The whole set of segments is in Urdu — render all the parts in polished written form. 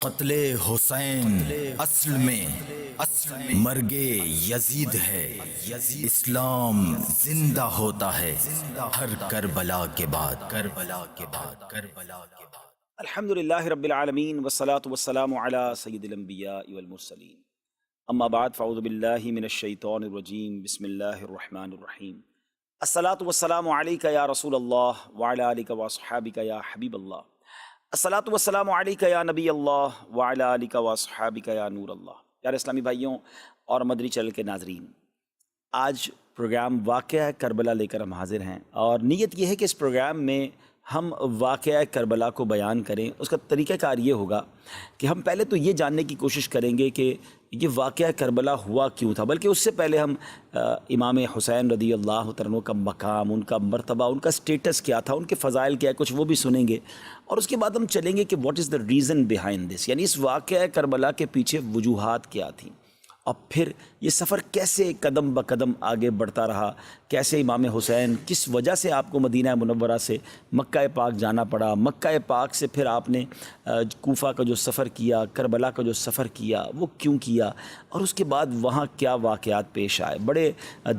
قتل حسین اصل میں مرگ یزید ہے۔ اسلام زندہ ہوتا ہے ہر کربلا کے بعد۔ الحمدللہ رب العالمین والصلاة والسلام علی سید الانبیاء والمرسلین، اما بعد فاعوذ باللہ من الشیطان الرجیم، بسم اللہ الرحمن الرحیم۔ الصلاة والسلام علیک یا رسول اللہ وعلی آلک واصحابک یا حبیب اللہ۔ الصلاة والسلام علیک یا نبی اللہ وعلی آلک واصحابک یا نور اللہ۔ پیارے اسلامی بھائیوں اور مدنی چینل کے ناظرین، آج پروگرام واقعہ کربلا لے کر ہم حاضر ہیں، اور نیت یہ ہے کہ اس پروگرام میں ہم واقعہ کربلا کو بیان کریں۔ اس کا طریقہ کار یہ ہوگا کہ ہم پہلے تو یہ جاننے کی کوشش کریں گے کہ یہ واقعہ کربلا ہوا کیوں تھا، بلکہ اس سے پہلے ہم امام حسین رضی اللہ عنہ کا مقام، ان کا مرتبہ، ان کا سٹیٹس کیا تھا، ان کے فضائل کیا ہے، کچھ وہ بھی سنیں گے، اور اس کے بعد ہم چلیں گے کہ what is the reason behind this, یعنی اس واقعہ کربلا کے پیچھے وجوہات کیا تھیں، اور پھر یہ سفر کیسے قدم بقدم آگے بڑھتا رہا، کیسے امام حسین کس وجہ سے آپ کو مدینہ منورہ سے مکہ پاک جانا پڑا، مکہ پاک سے پھر آپ نے کوفہ کا جو سفر کیا، کربلا کا جو سفر کیا، وہ کیوں کیا، اور اس کے بعد وہاں کیا واقعات پیش آئے۔ بڑے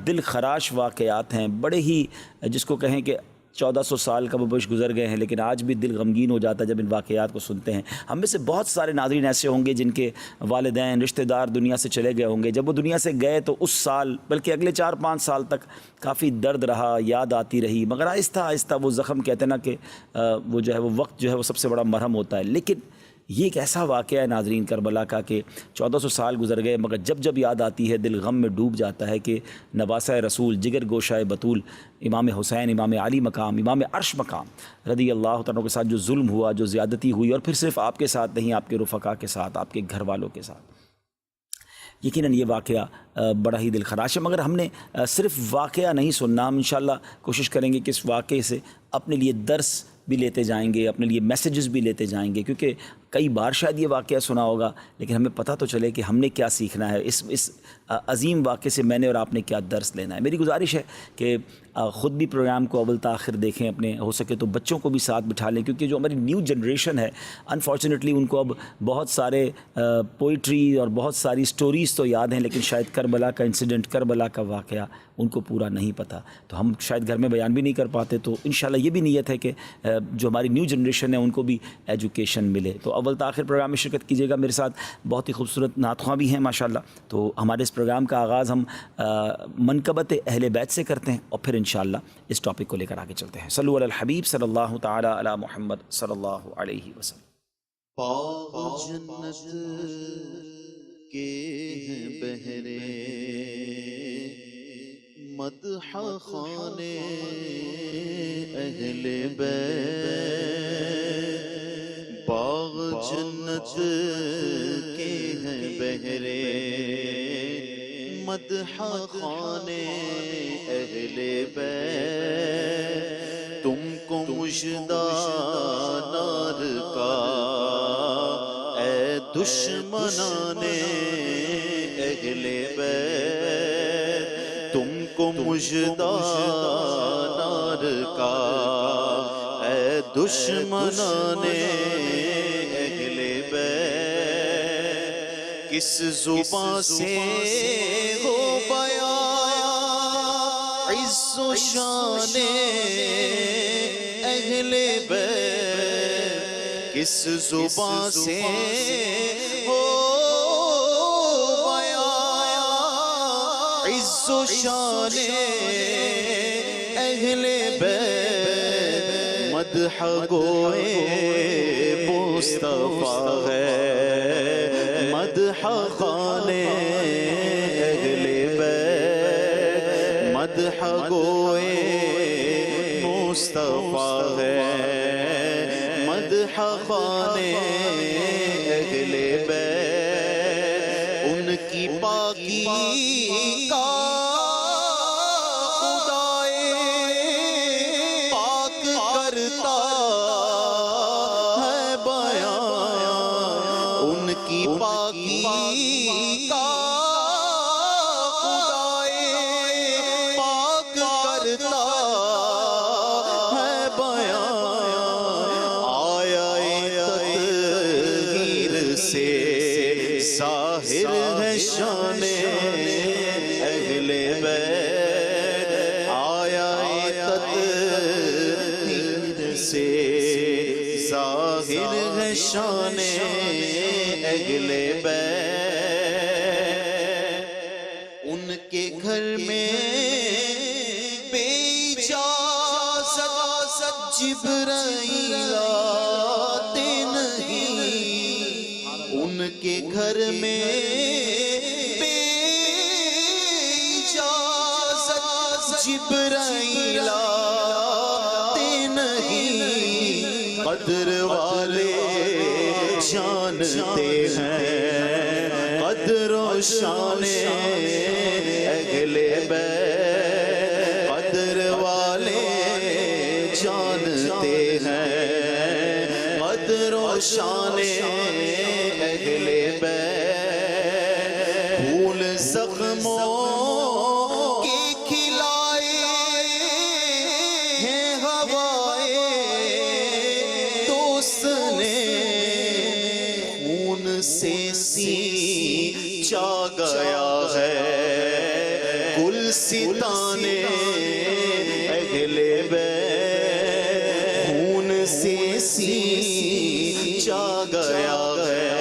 دل خراش واقعات ہیں، بڑے ہی جس کو کہیں کہ 1400 سال کا مبش گزر گئے ہیں، لیکن آج بھی دل غمگین ہو جاتا ہے جب ان واقعات کو سنتے ہیں۔ ہم میں سے بہت سارے ناظرین ایسے ہوں گے جن کے والدین، رشتہ دار دنیا سے چلے گئے ہوں گے۔ جب وہ دنیا سے گئے تو اس سال، بلکہ اگلے 4-5 سال تک کافی درد رہا، یاد آتی رہی، مگر آہستہ آہستہ وہ زخم، کہتے ہیں نا کہ وہ جو ہے وہ وقت جو ہے وہ سب سے بڑا مرہم ہوتا ہے۔ لیکن یہ ایک ایسا واقعہ ہے ناظرین کربلا کا کہ 1400 سال گزر گئے، مگر جب جب یاد آتی ہے دل غم میں ڈوب جاتا ہے کہ نواسہ رسول، جگر گوشہ بطول، امام حسین، امام علی مقام، امام عرش مقام رضی اللہ عنہ کے ساتھ جو ظلم ہوا، جو زیادتی ہوئی، اور پھر صرف آپ کے ساتھ نہیں، آپ کے رفقا کے ساتھ، آپ کے گھر والوں کے ساتھ، یقیناً یہ واقعہ بڑا ہی دل خراش ہے۔ مگر ہم نے صرف واقعہ نہیں سننا، ہم انشاءاللہ کوشش کریں گے کہ اس واقعے سے اپنے لیے درس بھی لیتے جائیں گے، اپنے لیے میسیجز بھی لیتے جائیں گے، کیونکہ کئی بار شاید یہ واقعہ سنا ہوگا، لیکن ہمیں پتہ تو چلے کہ ہم نے کیا سیکھنا ہے اس عظیم واقعے سے، میں نے اور آپ نے کیا درس لینا ہے۔ میری گزارش ہے کہ خود بھی پروگرام کو اول تاخر دیکھیں، اپنے ہو سکے تو بچوں کو بھی ساتھ بٹھا لیں، کیونکہ جو ہماری نیو جنریشن ہے انفارچونیٹلی ان کو اب بہت سارے پوئٹری اور بہت ساری سٹوریز تو یاد ہیں، لیکن شاید کربلا کا انسیڈنٹ، کربلا کا واقعہ ان کو پورا نہیں پتہ، تو ہم شاید گھر میں بیان بھی نہیں کر پاتے۔ تو انشاءاللہ یہ بھی نیت ہے کہ جو ہماری نیو جنریشن ہے ان کو بھی ایجوکیشن ملے۔ تو اول تاخر پروگرام میں شرکت کیجیے گا، میرے ساتھ بہت ہی خوبصورت نعت خواں بھی ہیں ماشاءاللہ۔ تو ہمارے اس پروگرام کا آغاز ہم منقبت اہل بیت سے کرتے ہیں، اور پھر انشاءاللہ اس ٹاپک کو لے کر آگے چلتے ہیں۔ صلو علی الحبیب صلی اللہ تعالی علی محمد صلی اللہ علیہ وسلم۔ باغ جنت کے ہیں بہرے، مدح خانے اہل بیت، باغ جنت کے ہیں بہرے، مدح خانے اہل بیت، تم کو مژدہ نار کا اے دشمنان اہل بیت، تم کو مژدہ نار کا اے دشمنان اہل بیت، کس زبان سے ہو بیان عز و شان اہل بیت، کس زبان سے ہو بیان عز و شان اہل بیت، مدح گوئے مصطفیٰ ہے، مدح خانے اہل بیت، مدح گوئے مصطفیٰ ہے، مدح خانے اہل بیت، ان کی پاکی کا خدائے پاک کرتا ہے بیان، ان کی پاکی کا خدائے پاک کرتا ہے بیان، آیا تطہیر سے ظاہر ہے شان اہل بیت آیا تطہیر سے ظاہر ہے شان اہل بیت ان کے گھر میں بے اجازت جبرائیل آتے نہیں، ان کے گھر میں بے اجازت جبرائیل آتے نہیں، قدر والے جانتے ہیں قدر و شان اہل بیت، قدر والے جانتے ہیں قدر و شان اہل بیت، پھول زخموں کے کھلائے ہیں ہوائے دوست نے، خون سے سینچا گیا ہے گلستان اہل بیت، خون سے سینچا گیا ہے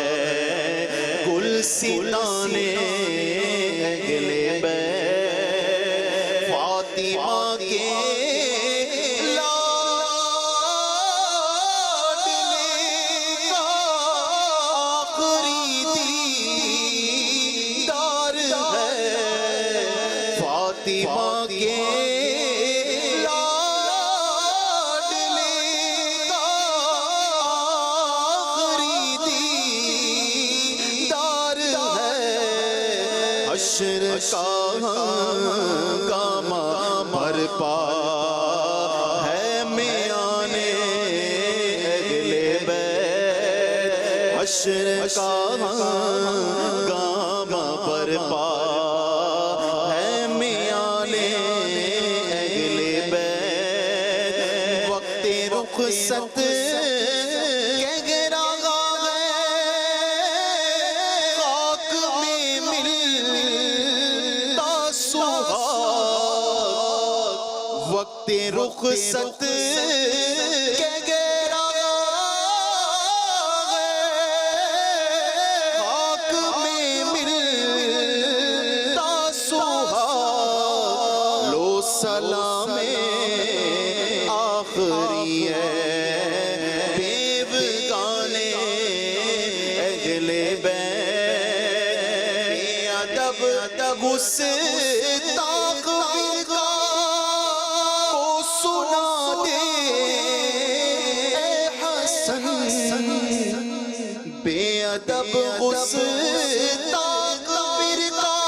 گلستان اہل بیت، فاطمہ کے لاڈلے کا آخری دیدار ہے، فاطمہ کے لاڈلے کا آخری دیدار ہے، حشر کا ہنگامہ برپا ہے میانے اہل بیت، حشر کا ہنگامہ برپا ہے میانے اہل بیت، وقت رخصت کہہ رہا ہے خاک میں ملتا سہاگ، وقت رخصت کہہ رہا ہے خاک میں ملتا سہاگ، لو سلام آخری ہے بیوگانے اہل بیت، بے ادب گستاخ کا کو سنا دے اے حسن، بے ادب گستاخ فرقہ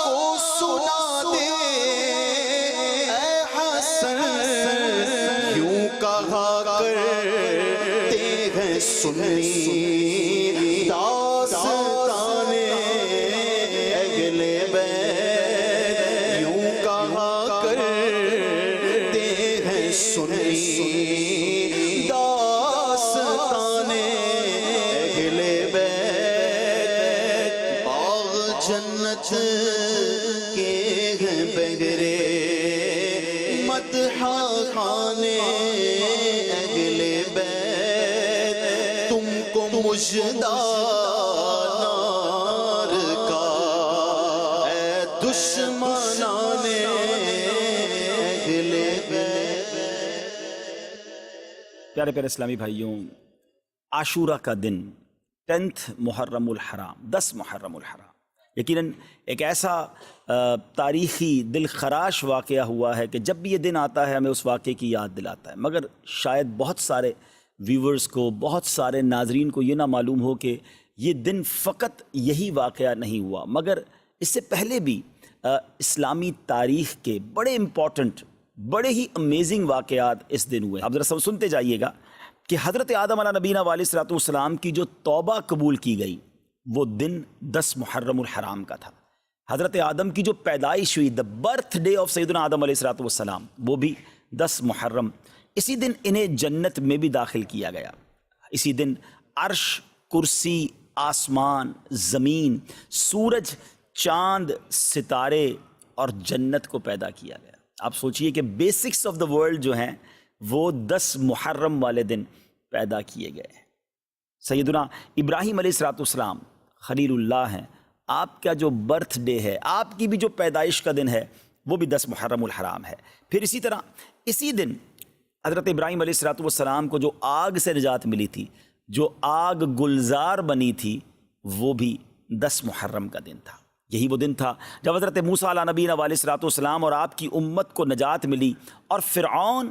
کو سنا دے اے حسن، یوں کہا کرتے ہیں سنی داستان اہل بیت، یوں کہا کرتے ہیں سنی داستان اہل بیت، باغ جنت کے ہیں بہرے مدح خانے اہل بیت، تم کو مژدہ نار کا اے دشمنان اہل بیت۔ پیارے پیارے اسلامی بھائیوں، عاشورہ کا دن 10 محرم الحرام، 10 محرم الحرام، یقیناً ایک ایسا تاریخی دل خراش واقعہ ہوا ہے کہ جب بھی یہ دن آتا ہے ہمیں اس واقعے کی یاد دلاتا ہے، مگر شاید بہت سارے ویورز کو، بہت سارے ناظرین کو یہ نہ معلوم ہو کہ یہ دن فقط یہی واقعہ نہیں ہوا، مگر اس سے پہلے بھی اسلامی تاریخ کے بڑے امپورٹنٹ، بڑے ہی امیزنگ واقعات اس دن ہوئے۔ آپ ذرا سنتے جائیے گا کہ حضرت آدم علیہ نبینا علیہ الصلوۃ والسلام کی جو توبہ قبول کی گئی وہ دن 10 محرم الحرام کا تھا۔ حضرت آدم کی جو پیدائش ہوئی، دا برتھ ڈے آف سیدنا آدم علیہ الصلوۃ والسلام، وہ بھی 10 محرم۔ اسی دن انہیں جنت میں بھی داخل کیا گیا، اسی دن عرش کرسی، آسمان، زمین، سورج، چاند، ستارے اور جنت کو پیدا کیا گیا۔ آپ سوچئے کہ بیسکس آف دا ورلڈ جو ہیں وہ 10 محرم والے دن پیدا کیے گئے ہیں۔ سیدنا ابراہیم علیہ السلام خلیل اللہ ہیں، آپ کا جو برتھ ڈے ہے، آپ کی بھی جو پیدائش کا دن ہے وہ بھی 10 محرم الحرام ہے۔ پھر اسی طرح اسی دن حضرت ابراہیم علیہ السلام کو جو آگ سے نجات ملی تھی، جو آگ گلزار بنی تھی، وہ بھی 10 محرم کا دن تھا۔ یہی وہ دن تھا جب حضرت موسیٰ علیہ نبینا علیہ السلام اور آپ کی امت کو نجات ملی اور فرعون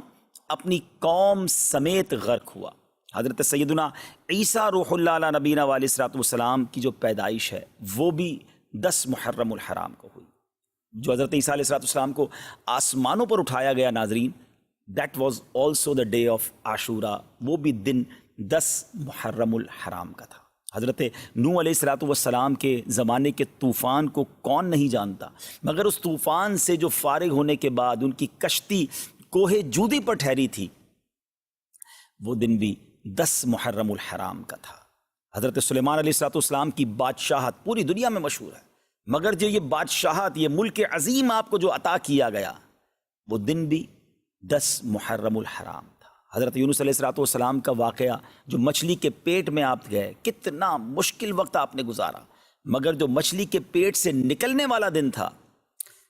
اپنی قوم سمیت غرق ہوا۔ حضرت سیدنا عیسیٰ روح اللہ علیہ نبینا علیہ السلام کی جو پیدائش ہے وہ بھی 10 محرم الحرام کو ہوئی۔ جو حضرت عیسیٰ علیہ السلام کو آسمانوں پر اٹھایا گیا ناظرین، that was also the day of Ashura, وہ بھی دن 10 محرم الحرام کا تھا۔ حضرت نوح علیہ السلام کے زمانے کے طوفان کو کون نہیں جانتا، مگر اس طوفان سے جو فارغ ہونے کے بعد ان کی کشتی کوہ جودی پر ٹھہری تھی، وہ دن بھی 10 محرم الحرام کا تھا۔ حضرت سلیمان علیہ السلام کی بادشاہت پوری دنیا میں مشہور ہے، مگر جو یہ بادشاہت، یہ ملک عظیم آپ کو جو عطا کیا گیا، وہ دن بھی 10 محرم الحرام تھا۔ حضرت یونس علیہ السلام کا واقعہ، جو مچھلی کے پیٹ میں آپ گئے، کتنا مشکل وقت آپ نے گزارا، مگر جو مچھلی کے پیٹ سے نکلنے والا دن تھا،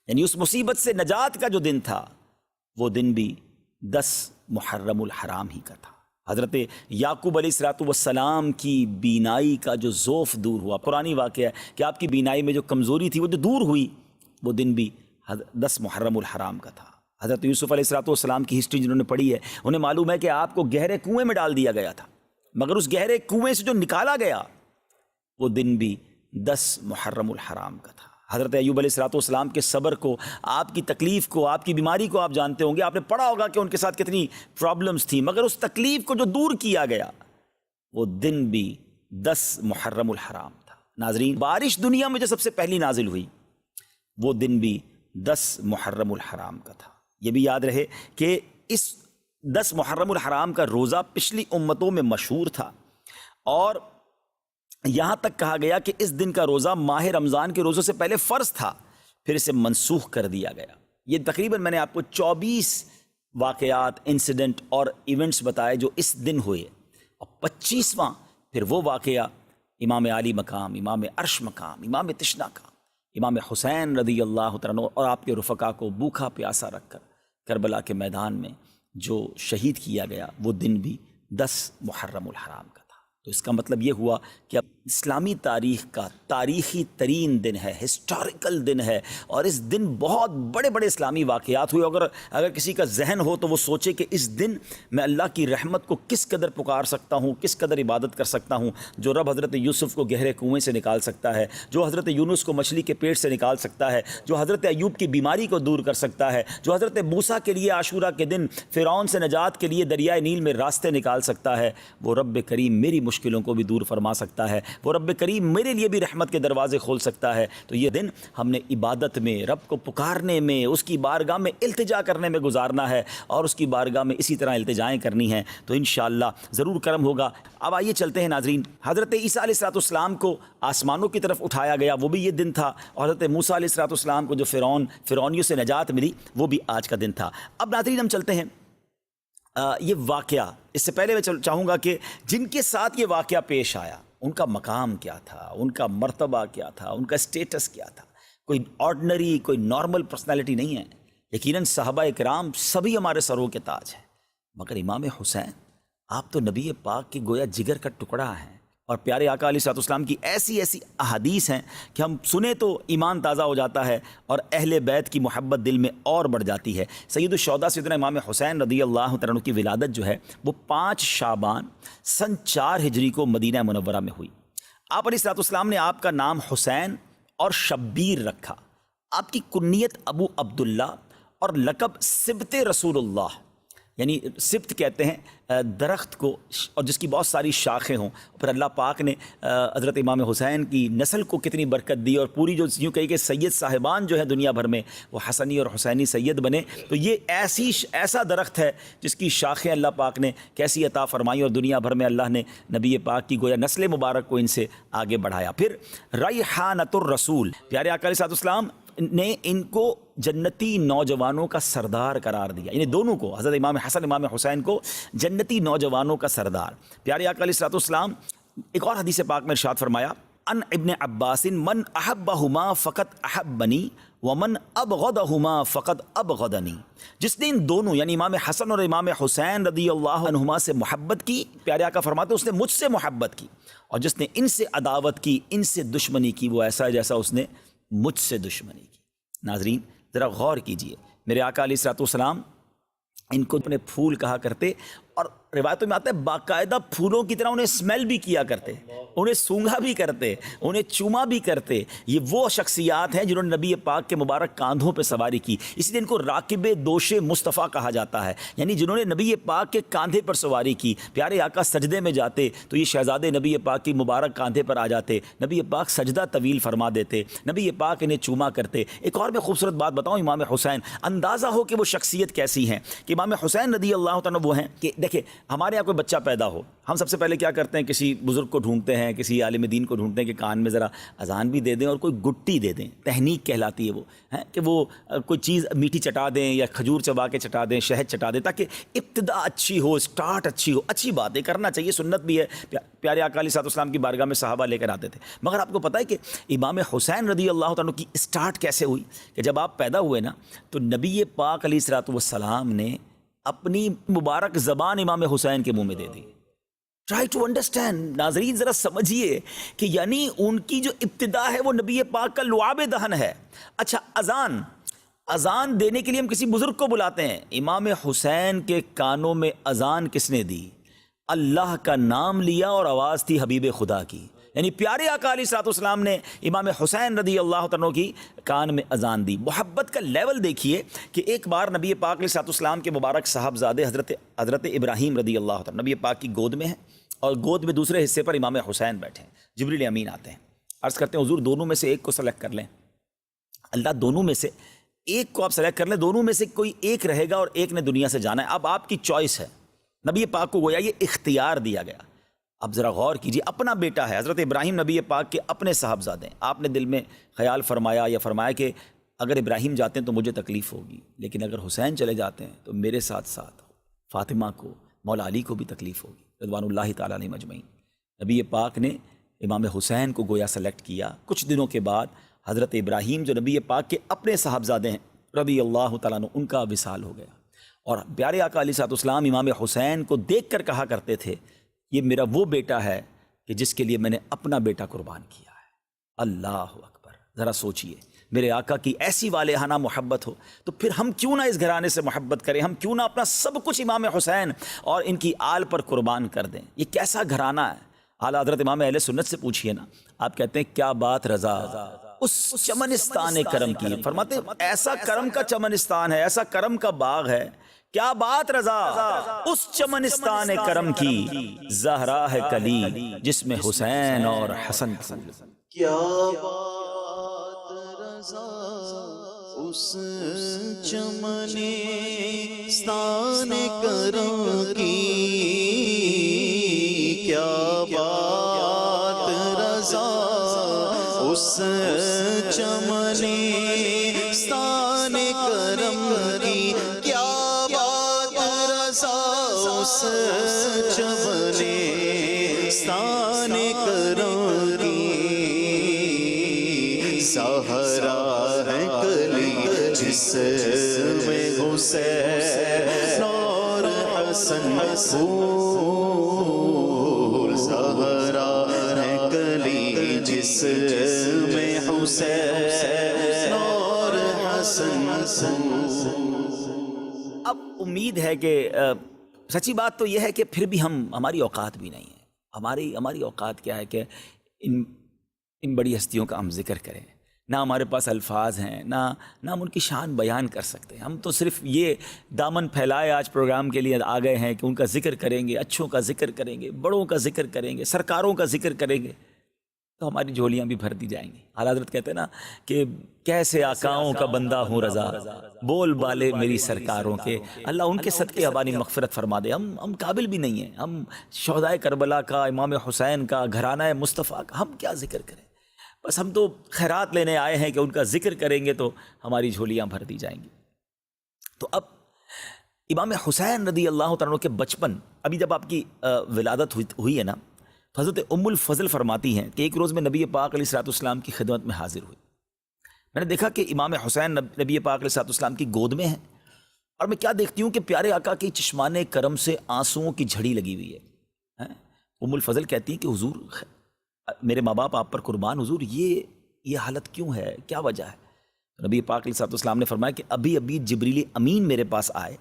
یعنی اس مصیبت سے نجات کا جو دن تھا، وہ دن بھی 10 محرم الحرام ہی کا تھا۔ حضرت یعقوب علیہ السلام کی بینائی کا جو ذوف دور ہوا، پرانی واقعہ ہے کہ آپ کی بینائی میں جو کمزوری تھی وہ جو دور ہوئی، وہ دن بھی 10 محرم الحرام کا تھا۔ حضرت یوسف علیہ السلام کی ہسٹری جنہوں نے پڑھی ہے انہیں معلوم ہے کہ آپ کو گہرے کنویں میں ڈال دیا گیا تھا، مگر اس گہرے کنویں سے جو نکالا گیا وہ دن بھی 10 محرم الحرام کا تھا۔ حضرت ایوب علیہ السلام کے صبر کو، آپ کی تکلیف کو، آپ کی بیماری کو آپ جانتے ہوں گے، آپ نے پڑھا ہوگا کہ ان کے ساتھ کتنی پرابلمز تھیں، مگر اس تکلیف کو جو دور کیا گیا وہ دن بھی 10 محرم الحرام تھا۔ ناظرین، بارش دنیا میں جو سب سے پہلی نازل ہوئی وہ دن بھی 10 محرم الحرام کا تھا۔ یہ بھی یاد رہے کہ اس 10 محرم الحرام کا روزہ پچھلی امتوں میں مشہور تھا، اور یہاں تک کہا گیا کہ اس دن کا روزہ ماہ رمضان کے روزوں سے پہلے فرض تھا، پھر اسے منسوخ کر دیا گیا۔ یہ تقریباً میں نے آپ کو 24 واقعات، انسیڈنٹ اور ایونٹس بتائے جو اس دن ہوئے، اور 25واں پھر وہ واقعہ امام علی مقام، امام عرش مقام، امام تشنا کا، امام حسین رضی اللہ عنہ اور آپ کے رفقا کو بھوکا پیاسا رکھ کر کربلا کے میدان میں جو شہید کیا گیا، وہ دن بھی 10 محرم الحرام کا تھا۔ تو اس کا مطلب یہ ہوا کہ اب اسلامی تاریخ کا تاریخی ترین دن ہے، ہسٹوریکل دن ہے، اور اس دن بہت بڑے بڑے اسلامی واقعات ہوئے۔ اگر کسی کا ذہن ہو تو وہ سوچے کہ اس دن میں اللہ کی رحمت کو کس قدر پکار سکتا ہوں، کس قدر عبادت کر سکتا ہوں۔ جو رب حضرت یوسف کو گہرے کنویں سے نکال سکتا ہے، جو حضرت یونس کو مچھلی کے پیٹ سے نکال سکتا ہے، جو حضرت ایوب کی بیماری کو دور کر سکتا ہے، جو حضرت موسیٰ کے لیے عاشورہ کے دن فرعون سے نجات کے لیے دریائے نیل میں راستے نکال سکتا ہے، وہ رب کریم میری مشکلوں کو بھی دور فرما سکتا ہے، وہ رب کریم میرے لیے بھی رحمت کے دروازے کھول سکتا ہے۔ تو یہ دن ہم نے عبادت میں، رب کو پکارنے میں، اس کی بارگاہ میں التجا کرنے میں گزارنا ہے، اور اس کی بارگاہ میں اسی طرح التجائیں کرنی ہیں، تو انشاءاللہ ضرور کرم ہوگا۔ اب آئیے چلتے ہیں ناظرین، حضرت عیسیٰ علیہ السلام کو آسمانوں کی طرف اٹھایا گیا، وہ بھی یہ دن تھا، اور حضرت موسیٰ علیہ السلام کو جو فرعونیوں سے نجات ملی، وہ بھی آج کا دن تھا۔ اب ناظرین ہم چلتے ہیں یہ واقعہ، اس سے پہلے میں چاہوں گا کہ جن کے ساتھ یہ واقعہ پیش آیا ان کا مقام کیا تھا، ان کا مرتبہ کیا تھا، ان کا اسٹیٹس کیا تھا۔ کوئی آرڈنری، کوئی نارمل پرسنالٹی نہیں ہے۔ یقیناً صحابہ اکرام سبھی ہمارے سروں کے تاج ہیں، مگر امام حسین، آپ تو نبی پاک کے گویا جگر کا ٹکڑا ہیں، اور پیارے آقا علیہ السلام کی ایسی احادیث ہیں کہ ہم سنیں تو ایمان تازہ ہو جاتا ہے، اور اہل بیت کی محبت دل میں اور بڑھ جاتی ہے۔ سید الشہداء سیدنا امام حسین رضی اللہ عنہ کی ولادت جو ہے وہ 5 شعبان سن 4 ہجری کو مدینہ منورہ میں ہوئی۔ آپ علیہ السلام نے آپ کا نام حسین اور شبیر رکھا، آپ کی کنیت ابو عبداللہ اور لقب سبط رسول اللہ۔ یعنی سبت کہتے ہیں درخت کو، اور جس کی بہت ساری شاخیں ہوں. پھر اللہ پاک نے حضرت امام حسین کی نسل کو کتنی برکت دی، اور پوری جو یوں کہی کہ سید صاحبان جو ہے دنیا بھر میں وہ حسنی اور حسینی سید بنے. تو یہ ایسا درخت ہے جس کی شاخیں اللہ پاک نے کیسی عطا فرمائی، اور دنیا بھر میں اللہ نے نبی پاک کی گویا نسل مبارک کو ان سے آگے بڑھایا. پھر ریحانۃ الرسول، پیارے آقا علیہ السلام نے ان کو جنتی نوجوانوں کا سردار قرار دیا، یعنی دونوں کو، حضرت امام حسن امام حسین کو جنتی نوجوانوں کا سردار. پیارے آقا علیہ السلام ایک اور حدیث پاک میں ارشاد فرمایا، ان ابن عباس من احبہما فقط احبنی ومن ابغضہما فقط ابغضنی. جس نے ان دونوں یعنی امام حسن اور امام حسین رضی اللہ عنہما سے محبت کی، پیارے آقا فرماتے اس نے مجھ سے محبت کی، اور جس نے ان سے عداوت کی، ان سے دشمنی کی، وہ ایسا ہے جیسا اس نے مجھ سے دشمنی کی. ناظرین ذرا غور کیجئے، میرے آقا علیہ السلام ان کو اپنے پھول کہا کرتے، اور روایتوں میں آتا ہے باقاعدہ پھولوں کی طرح انہیں اسمیل بھی کیا کرتے، انہیں سونگھا بھی کرتے، انہیں چوما بھی کرتے. یہ وہ شخصیات ہیں جنہوں نے نبی پاک کے مبارک کاندھوں پہ سواری کی، اس لیے ان کو راکب دوش مصطفیٰ کہا جاتا ہے، یعنی جنہوں نے نبی پاک کے کاندھے پر سواری کی. پیارے آقا سجدے میں جاتے تو یہ شہزادے نبی پاک کی مبارک کاندھے پر آ جاتے، نبی پاک سجدہ طویل فرما دیتے، نبی پاک انہیں چوما کرتے. ایک اور میں خوبصورت بات بتاؤں، امام حسین، اندازہ ہو کہ وہ شخصیت کیسی ہیں کہ امام حسین رضی اللہ تعالیٰ وہ ہیں کہ دیکھیں ہمارے یہاں کوئی بچہ پیدا ہو، ہم سب سے پہلے کیا کرتے ہیں، کسی بزرگ کو ڈھونڈتے ہیں، کسی عالم دین کو ڈھونڈتے ہیں کہ کان میں ذرا اذان بھی دے دیں اور کوئی گٹی دے دیں. تہنیک کہلاتی ہے وہ، کہ وہ کوئی چیز میٹھی چٹا دیں یا کھجور چبا کے چٹا دیں، شہد چٹا دیں، تاکہ ابتدا اچھی ہو، اسٹارٹ اچھی ہو. اچھی بات ہے، کرنا چاہیے، سنت بھی ہے. پیارے آقا علیہ السلام کی بارگاہ میں صحابہ لے کر آتے تھے. مگر آپ کو پتہ ہے کہ امام حسین رضی اللہ تعالیٰ کی اسٹارٹ کیسے ہوئی، کہ جب آپ پیدا ہوئے نا تو نبی پاک علیہ السلام نے اپنی مبارک زبان امام حسین کے منہ میں دے دی. ٹرائی ٹو انڈرسٹینڈ، ناظرین ذرا سمجھیے کہ یعنی ان کی جو ابتدا ہے وہ نبی پاک کا لعاب دہن ہے. اچھا، اذان دینے کے لیے ہم کسی بزرگ کو بلاتے ہیں، امام حسین کے کانوں میں اذان کس نے دی؟ اللہ کا نام لیا اور آواز تھی حبیب خدا کی. یعنی پیارے آقا علیہ السلام نے امام حسین رضی اللہ عنہ کی کان میں اذان دی. محبت کا لیول دیکھیے کہ ایک بار نبی پاک علیہ السلام کے مبارک صاحبزادے حضرت ابراہیم رضی اللہ عنہ نبی پاک کی گود میں ہیں، اور گود میں دوسرے حصے پر امام حسین بیٹھے ہیں. جبریل امین آتے ہیں، عرض کرتے ہیں حضور دونوں میں سے ایک کو سلیکٹ کر لیں. اللہ دونوں میں سے ایک کو آپ سلیکٹ کر لیں، دونوں میں سے کوئی ایک رہے گا اور ایک نے دنیا سے جانا ہے، اب آپ کی چوائس ہے. نبی پاک کو گویا یہ اختیار دیا گیا. اب ذرا غور کیجیے، اپنا بیٹا ہے، حضرت ابراہیم نبی پاک کے اپنے صاحبزادے ہیں. آپ نے دل میں خیال فرمایا کہ اگر ابراہیم جاتے ہیں تو مجھے تکلیف ہوگی، لیکن اگر حسین چلے جاتے ہیں تو میرے ساتھ ساتھ فاطمہ کو، مولا علی کو بھی تکلیف ہوگی رضوان اللہ تعالیٰ علیہ مجمعین. نبی پاک نے امام حسین کو گویا سلیکٹ کیا. کچھ دنوں کے بعد حضرت ابراہیم جو نبی پاک کے اپنے صاحبزادے ہیں رضی اللہ تعالیٰ عنہ، ان کا وصال ہو گیا. اور پیارے آقا علیہ السلام امام حسین کو دیکھ کر کہا کرتے تھے یہ میرا وہ بیٹا ہے کہ جس کے لیے میں نے اپنا بیٹا قربان کیا ہے. اللہ اکبر، ذرا سوچئے، میرے آقا کی ایسی والہانہ محبت ہو تو پھر ہم کیوں نہ اس گھرانے سے محبت کریں، ہم کیوں نہ اپنا سب کچھ امام حسین اور ان کی آل پر قربان کر دیں. یہ کیسا گھرانہ ہے. اعلیٰ حضرت امام اہل سنت سے پوچھئے نا، آپ کہتے ہیں کیا بات رضا اس چمنستان کرم کی. فرماتے ایسا کرم کا چمنستان ہے، ایسا کرم کا باغ ہے، کیا بات رضا اس چمنستان کرم کی، زہرا ہے کلی جس میں حسین اور حسن. کیا بات رضا اس چمنستان کرم کی، کیا بات رضا اس چمنستان کرم کی، کیا اس چمنستان کرم کی، سہرا ہے کلی جس میں حسین اور حسن پھول، سہرا ہے کلی جس میں حسین اور حسن پھول. اب امید ہے کہ سچی بات تو یہ ہے کہ پھر بھی ہماری اوقات بھی نہیں ہے. ہماری اوقات کیا ہے کہ ان بڑی ہستیوں کا ہم ذکر کریں. نہ ہمارے پاس الفاظ ہیں، نہ ہم ان کی شان بیان کر سکتے ہیں۔ ہم تو صرف یہ دامن پھیلائے آج پروگرام کے لیے آ گئے ہیں کہ ان کا ذکر کریں گے، اچھوں کا ذکر کریں گے، بڑوں کا ذکر کریں گے، سرکاروں کا ذکر کریں گے تو ہماری جھولیاں بھی بھر دی جائیں گی۔ اعلیٰ حضرت کہتے ہیں نا کہ کیسے آقاؤں کا بندہ ہوں رضا، بول بالے میری سرکاروں کے، اللہ ان کے صدقے ہماری مغفرت فرما دے۔ ہم قابل بھی نہیں ہیں، ہم شہدائے کربلا کا، امام حسین کا، گھرانہ مصطفیٰ کا ہم کیا ذکر کریں؟ بس ہم تو خیرات لینے آئے ہیں کہ ان کا ذکر کریں گے تو ہماری جھولیاں بھر دی جائیں گی۔ تو اب امام حسین رضی اللہ تعالیٰ عنہ کے بچپن، ابھی جب آپ کی ولادت ہوئی ہے نا، تو حضرت ام الفضل فرماتی ہیں کہ ایک روز میں نبی پاک علیہ الصلوۃ والسلام کی خدمت میں حاضر ہوئی۔ میں نے دیکھا کہ امام حسین نبی پاک علیہ الصلوۃ والسلام کی گود میں ہیں، اور میں کیا دیکھتی ہوں کہ پیارے آقا کے چشمان کرم سے آنسوؤں کی جھڑی لگی ہوئی ہے۔ ام الفضل کہتی ہیں کہ حضور میرے ماں باپ آپ پر قربان، حضور یہ حالت کیوں ہے، کیا وجہ ہے؟ نبی پاک علیہ الصلوۃ والسلام نے فرمایا کہ ابھی جبریل امین میرے پاس آئے،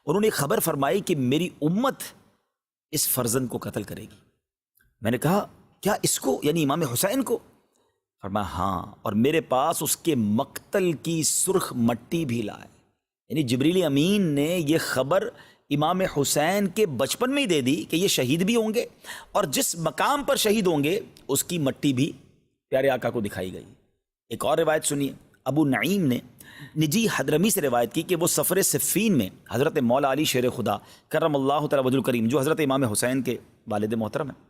انہوں نے خبر فرمائی کہ میری امت اس فرزند کو قتل کرے گی۔ میں نے کہا کیا اس کو، یعنی امام حسین کو؟ فرمایا ہاں، اور میرے پاس اس کے مقتل کی سرخ مٹی بھی لائے۔ یعنی جبریل امین نے یہ خبر امام حسین کے بچپن میں ہی دے دی کہ یہ شہید بھی ہوں گے، اور جس مقام پر شہید ہوں گے اس کی مٹی بھی پیارے آقا کو دکھائی گئی۔ ایک اور روایت سنیے، ابو نعیم نے نجی حضرمی سے روایت کی کہ وہ سفر صفین میں حضرت مولا علی شیر خدا کرم اللہ تعالی وجہ الکریم، جو حضرت امام حسین کے والد محترم ہیں،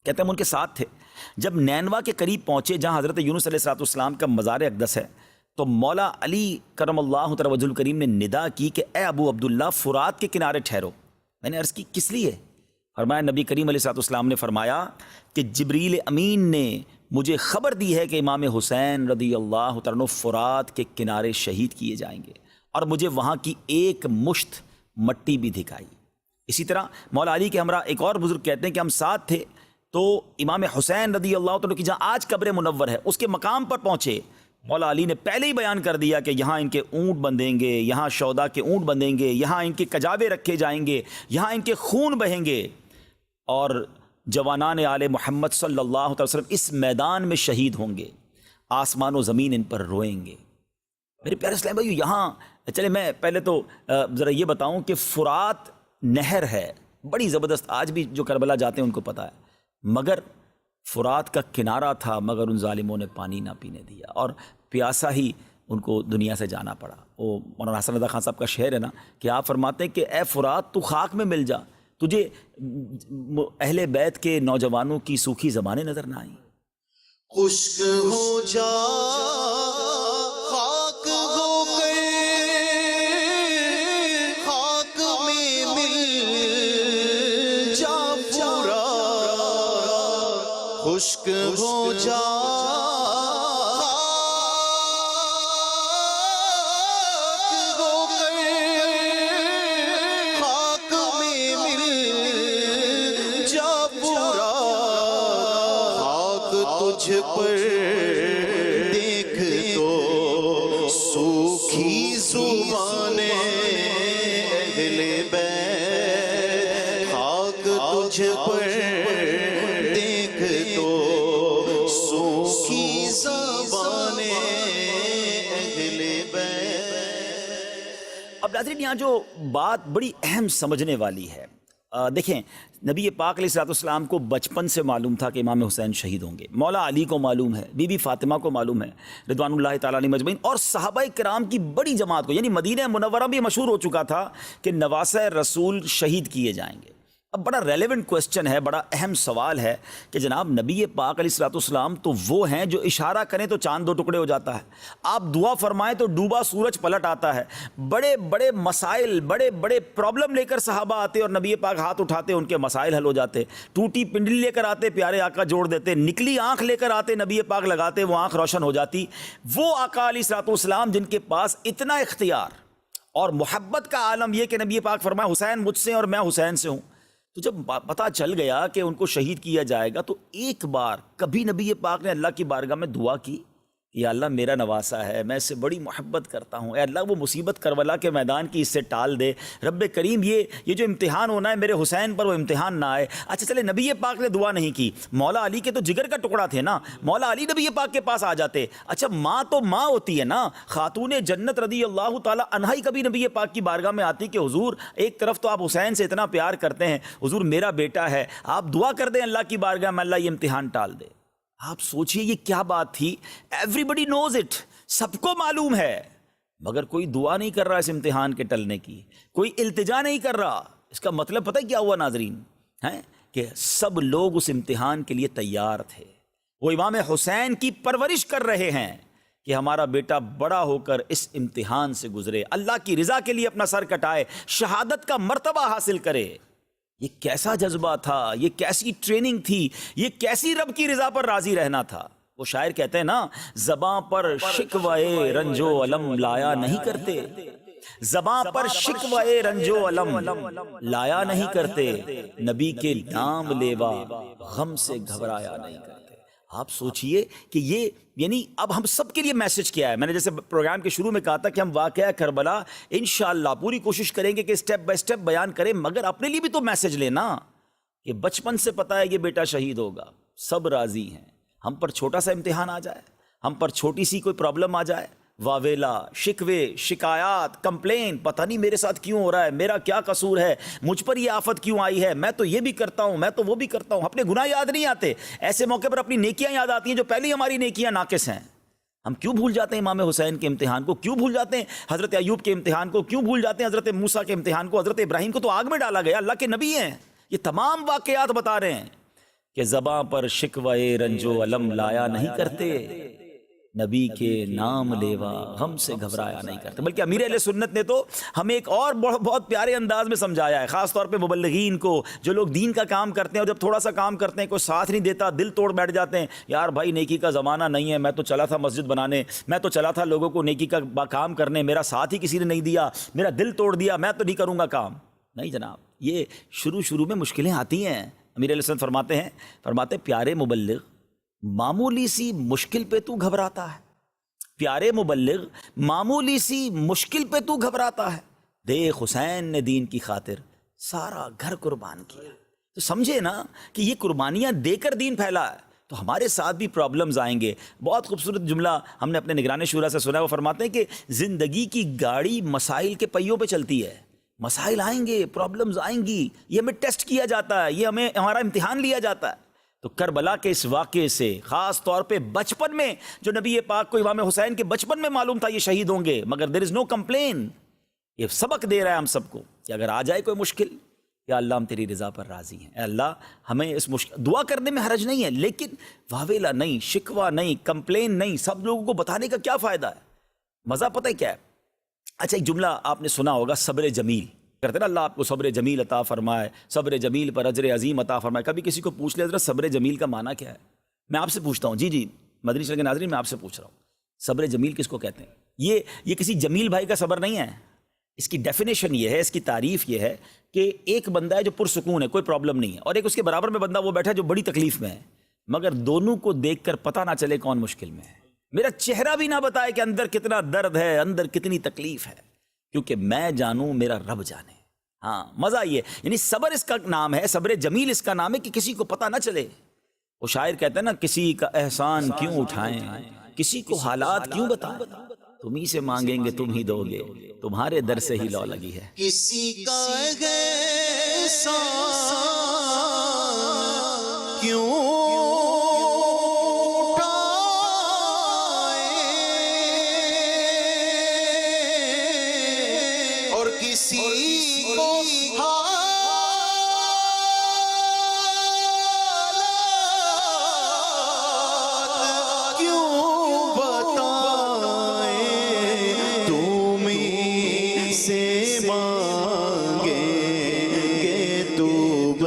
کہتے ہیں ہم ان کے ساتھ تھے۔ جب نینوا کے قریب پہنچے جہاں حضرت یونس علیہ السلام کا مزار اقدس ہے، تو مولا علی کرم اللہ تعالی وجہ الکریم نے ندا کی کہ اے ابو عبداللہ فرات کے کنارے ٹھہرو۔ میں نے عرض کی کس لیے؟ فرمایا نبی کریم علیہ السلام نے فرمایا کہ جبریل امین نے مجھے خبر دی ہے کہ امام حسین رضی اللہ تعالیٰ عنہ فرات کے کنارے شہید کیے جائیں گے، اور مجھے وہاں کی ایک مشت مٹی بھی دکھائی۔ اسی طرح مولا علی کے ہمراہ ایک اور بزرگ کہتے ہیں کہ ہم ساتھ تھے، تو امام حسین رضی اللہ تعالیٰ کی جہاں آج قبر منور ہے اس کے مقام پر پہنچے، مولا علی نے پہلے ہی بیان کر دیا کہ یہاں ان کے اونٹ بندھیں گے، یہاں شودا کے اونٹ بندھیں گے، یہاں ان کے کجاوے رکھے جائیں گے، یہاں ان کے خون بہیں گے، اور جوانان آل محمد صلی اللہ علیہ وسلم اس میدان میں شہید ہوں گے، آسمان و زمین ان پر روئیں گے۔ میرے پیارے اسلام بھائیو، یہاں چلے میں پہلے تو ذرا یہ بتاؤں کہ فرات نہر ہے بڑی زبردست، آج بھی جو کربلا جاتے ہیں ان کو پتہ ہے، مگر فرات کا کنارہ تھا، مگر ان ظالموں نے پانی نہ پینے دیا، اور پیاسا ہی ان کو دنیا سے جانا پڑا۔ وہ مولانا حسن رضا خان صاحب کا شعر ہے نا کہ آپ فرماتے ہیں کہ اے فرات تو خاک میں مل جا، تجھے اہل بیت کے نوجوانوں کی سوکھی زبانیں نظر نہ آئیں۔ خشک ہو جا خاک ہو گئے، خاک میں مل جا پورا، خشک ہو جا تجھ پر دیکھ تو سوکھی زبانیں اہل بیت، خاک تجھ پر دیکھ تو سوکھی زبانیں اہل بیت۔ اب ناظرین یہاں جو بات بڑی اہم سمجھنے والی ہے، دیکھیں نبی پاک علیہ السلام کو بچپن سے معلوم تھا کہ امام حسین شہید ہوں گے، مولا علی کو معلوم ہے، بی بی فاطمہ کو معلوم ہے رضوان اللہ تعالیٰ علیہ مجمعین، اور صحابہ کرام کی بڑی جماعت کو، یعنی مدینہ منورہ بھی مشہور ہو چکا تھا کہ نواسہ رسول شہید کیے جائیں گے۔ اب بڑا ریلیونٹ کوسچن ہے، بڑا اہم سوال ہے کہ جناب نبی پاک علیہ السلام تو وہ ہیں جو اشارہ کریں تو چاند دو ٹکڑے ہو جاتا ہے، آپ دعا فرمائیں تو ڈوبا سورج پلٹ آتا ہے، بڑے بڑے مسائل، بڑے بڑے پرابلم لے کر صحابہ آتے اور نبی پاک ہاتھ اٹھاتے ان کے مسائل حل ہو جاتے، ٹوٹی پنڈلی لے کر آتے پیارے آقا جوڑ دیتے، نکلی آنکھ لے کر آتے نبی پاک لگاتے وہ آنکھ روشن ہو جاتی۔ وہ آقا علیہ السلام جن کے پاس اتنا اختیار اور محبت کا عالم یہ کہ نبی پاک فرمایا حسین مجھ سے اور میں حسین سے ہوں، تو جب پتہ چل گیا کہ ان کو شہید کیا جائے گا تو ایک بار کبھی نبی پاک نے اللہ کی بارگاہ میں دعا کی یا اللہ میرا نواسا ہے، میں اس سے بڑی محبت کرتا ہوں، اے اللہ وہ مصیبت کربلا کے میدان کی اس سے ٹال دے، رب کریم یہ جو امتحان ہونا ہے میرے حسین پر وہ امتحان نہ آئے۔ اچھا چلے نبی پاک نے دعا نہیں کی، مولا علی کے تو جگر کا ٹکڑا تھے نا، مولا علی نبی پاک کے پاس آ جاتے۔ اچھا ماں تو ماں ہوتی ہے نا، خاتون جنت رضی اللہ تعالی عنہا ہی کبھی نبی پاک کی بارگاہ میں آتی کہ حضور ایک طرف تو آپ حسین سے اتنا پیار کرتے ہیں، حضور میرا بیٹا ہے، آپ دعا کر دیں اللہ کی بارگاہ میں اللہ یہ امتحان ٹال دے۔ آپ سوچئے یہ کیا بات تھی، ایوری بڈی نوز اٹ، سب کو معلوم ہے، مگر کوئی دعا نہیں کر رہا اس امتحان کے ٹلنے کی، کوئی التجا نہیں کر رہا۔ اس کا مطلب پتہ کیا ہوا ناظرین ہیں کہ سب لوگ اس امتحان کے لیے تیار تھے، وہ امام حسین کی پرورش کر رہے ہیں کہ ہمارا بیٹا بڑا ہو کر اس امتحان سے گزرے، اللہ کی رضا کے لیے اپنا سر کٹائے، شہادت کا مرتبہ حاصل کرے۔ یہ کیسا جذبہ تھا، یہ کیسی ٹریننگ تھی، یہ کیسی رب کی رضا پر راضی رہنا تھا۔ وہ شاعر کہتے ہیں نا، زباں پر شکوے رنج و علم لایا نہیں کرتے، زباں پر شکوے رنج و علم لایا نہیں کرتے، نبی کے نام لیوا غم سے گھبرایا نہیں کرتے۔ آپ سوچئے کہ یہ یعنی اب ہم سب کے لیے میسج کیا ہے۔ میں نے جیسے پروگرام کے شروع میں کہا تھا کہ ہم واقعہ کربلا انشاءاللہ پوری کوشش کریں گے کہ سٹیپ بائی سٹیپ بیان کریں، مگر اپنے لیے بھی تو میسج لینا کہ بچپن سے پتہ ہے یہ بیٹا شہید ہوگا، سب راضی ہیں، ہم پر چھوٹا سا امتحان آ جائے، ہم پر چھوٹی سی کوئی پرابلم آ جائے، واویلا، شکوے، شکایات، کمپلین، پتہ نہیں میرے ساتھ کیوں ہو رہا ہے، میرا کیا قصور ہے، مجھ پر یہ آفت کیوں آئی ہے، میں تو یہ بھی کرتا ہوں، میں تو وہ بھی کرتا ہوں، اپنے گناہ یاد نہیں آتے، ایسے موقع پر اپنی نیکیاں یاد آتی ہیں جو پہلی ہماری نیکیاں ناقص ہیں۔ ہم کیوں بھول جاتے ہیں امام حسین کے امتحان کو، کیوں بھول جاتے ہیں حضرت ایوب کے امتحان کو، کیوں بھول جاتے ہیں حضرت موسیٰ کے امتحان کو، حضرت ابراہیم کو تو آگ میں ڈالا گیا، اللہ کے نبی ہیں، یہ تمام واقعات بتا رہے ہیں کہ زباں پر شکوے رنج و علم لایا نہیں کرتے، نبی کے نام لیوا غم سے گھبرایا نہیں کرتے۔ بلکہ امیر اہل سنت نے تو ہمیں ایک اور بہت پیارے انداز میں سمجھایا ہے، خاص طور پہ مبلغین کو، جو لوگ دین کا کام کرتے ہیں اور جب تھوڑا سا کام کرتے ہیں کوئی ساتھ نہیں دیتا، دل توڑ بیٹھ جاتے ہیں، یار بھائی نیکی کا زمانہ نہیں ہے، میں تو چلا تھا مسجد بنانے، میں تو چلا تھا لوگوں کو نیکی کا کام کرنے، میرا ساتھ ہی کسی نے نہیں دیا، میرا دل توڑ دیا، میں تو نہیں کروں گا کام۔ نہیں جناب، یہ شروع میں مشکلیں آتی ہیں۔ امیر اہل سنت فرماتے پیارے مبلغ معمولی سی مشکل پہ تو گھبراتا ہے، پیارے مبلغ معمولی سی مشکل پہ تو گھبراتا ہے، دیکھ حسین نے دین کی خاطر سارا گھر قربان کیا۔ تو سمجھے نا کہ یہ قربانیاں دے کر دین پھیلا ہے، تو ہمارے ساتھ بھی پرابلمز آئیں گے۔ بہت خوبصورت جملہ ہم نے اپنے نگران شورا سے سنا ہے، وہ فرماتے ہیں کہ زندگی کی گاڑی مسائل کے پہیوں پہ چلتی ہے، مسائل آئیں گے، پرابلمز آئیں گی، یہ ہمیں ٹیسٹ کیا جاتا ہے، یہ ہمارا امتحان لیا جاتا ہے۔ تو کربلا کے اس واقعے سے خاص طور پہ بچپن میں جو نبی پاک کو امام حسین کے بچپن میں معلوم تھا یہ شہید ہوں گے، مگر دیر از نو کمپلین، یہ سبق دے رہا ہے ہم سب کو کہ اگر آ جائے کوئی مشکل، یا اللہ ہم تیری رضا پر راضی ہیں، اے اللہ ہمیں اس مشکل دعا کرنے میں حرج نہیں ہے، لیکن واویلا نہیں، شکوہ نہیں، کمپلین نہیں، سب لوگوں کو بتانے کا کیا فائدہ ہے، مزہ پتہ ہے کیا ہے؟ اچھا ایک جملہ آپ نے سنا ہوگا، صبر جمیل کرتے نا، اللہ آپ کو صبر جمیل عطا فرمائے، صبر جمیل پر اجر عظیم عطا فرمائے۔ کبھی کسی کو پوچھ لے حضرت صبر جمیل کا معنی کیا ہے؟ میں آپ سے پوچھتا ہوں، جی مدنی چینل کے ناظرین میں آپ سے پوچھ رہا ہوں، صبر جمیل کس کو کہتے ہیں؟ یہ کسی جمیل بھائی کا صبر نہیں ہے، اس کی ڈیفینیشن یہ ہے، اس کی تعریف یہ ہے کہ ایک بندہ ہے جو پرسکون ہے، کوئی پرابلم نہیں ہے، اور ایک اس کے برابر میں بندہ وہ بیٹھا ہے جو بڑی تکلیف میں ہے، مگر دونوں کو دیکھ کر پتہ نہ چلے کون مشکل میں ہے، میرا چہرہ بھی نہ بتائے کہ اندر کتنا درد ہے، اندر کتنی تکلیف ہے، کیونکہ میں جانوں میرا رب جانے۔ ہاں مزہ یہ یعنی صبر اس کا نام ہے، صبر جمیل اس کا نام ہے کہ کسی کو پتہ نہ چلے۔ وہ شاعر کہتے ہیں نا، کسی کا احسان کیوں اٹھائیں، کسی کو حالات کیوں بتائیں، تم ہی سے مانگیں گے تم ہی دو گے، تمہارے در سے ہی لو لگی ہے۔ کسی کا احسان کیوں اور کسی کو حالات کیوں بتائیں، تم ہی سے مانگیں گے تم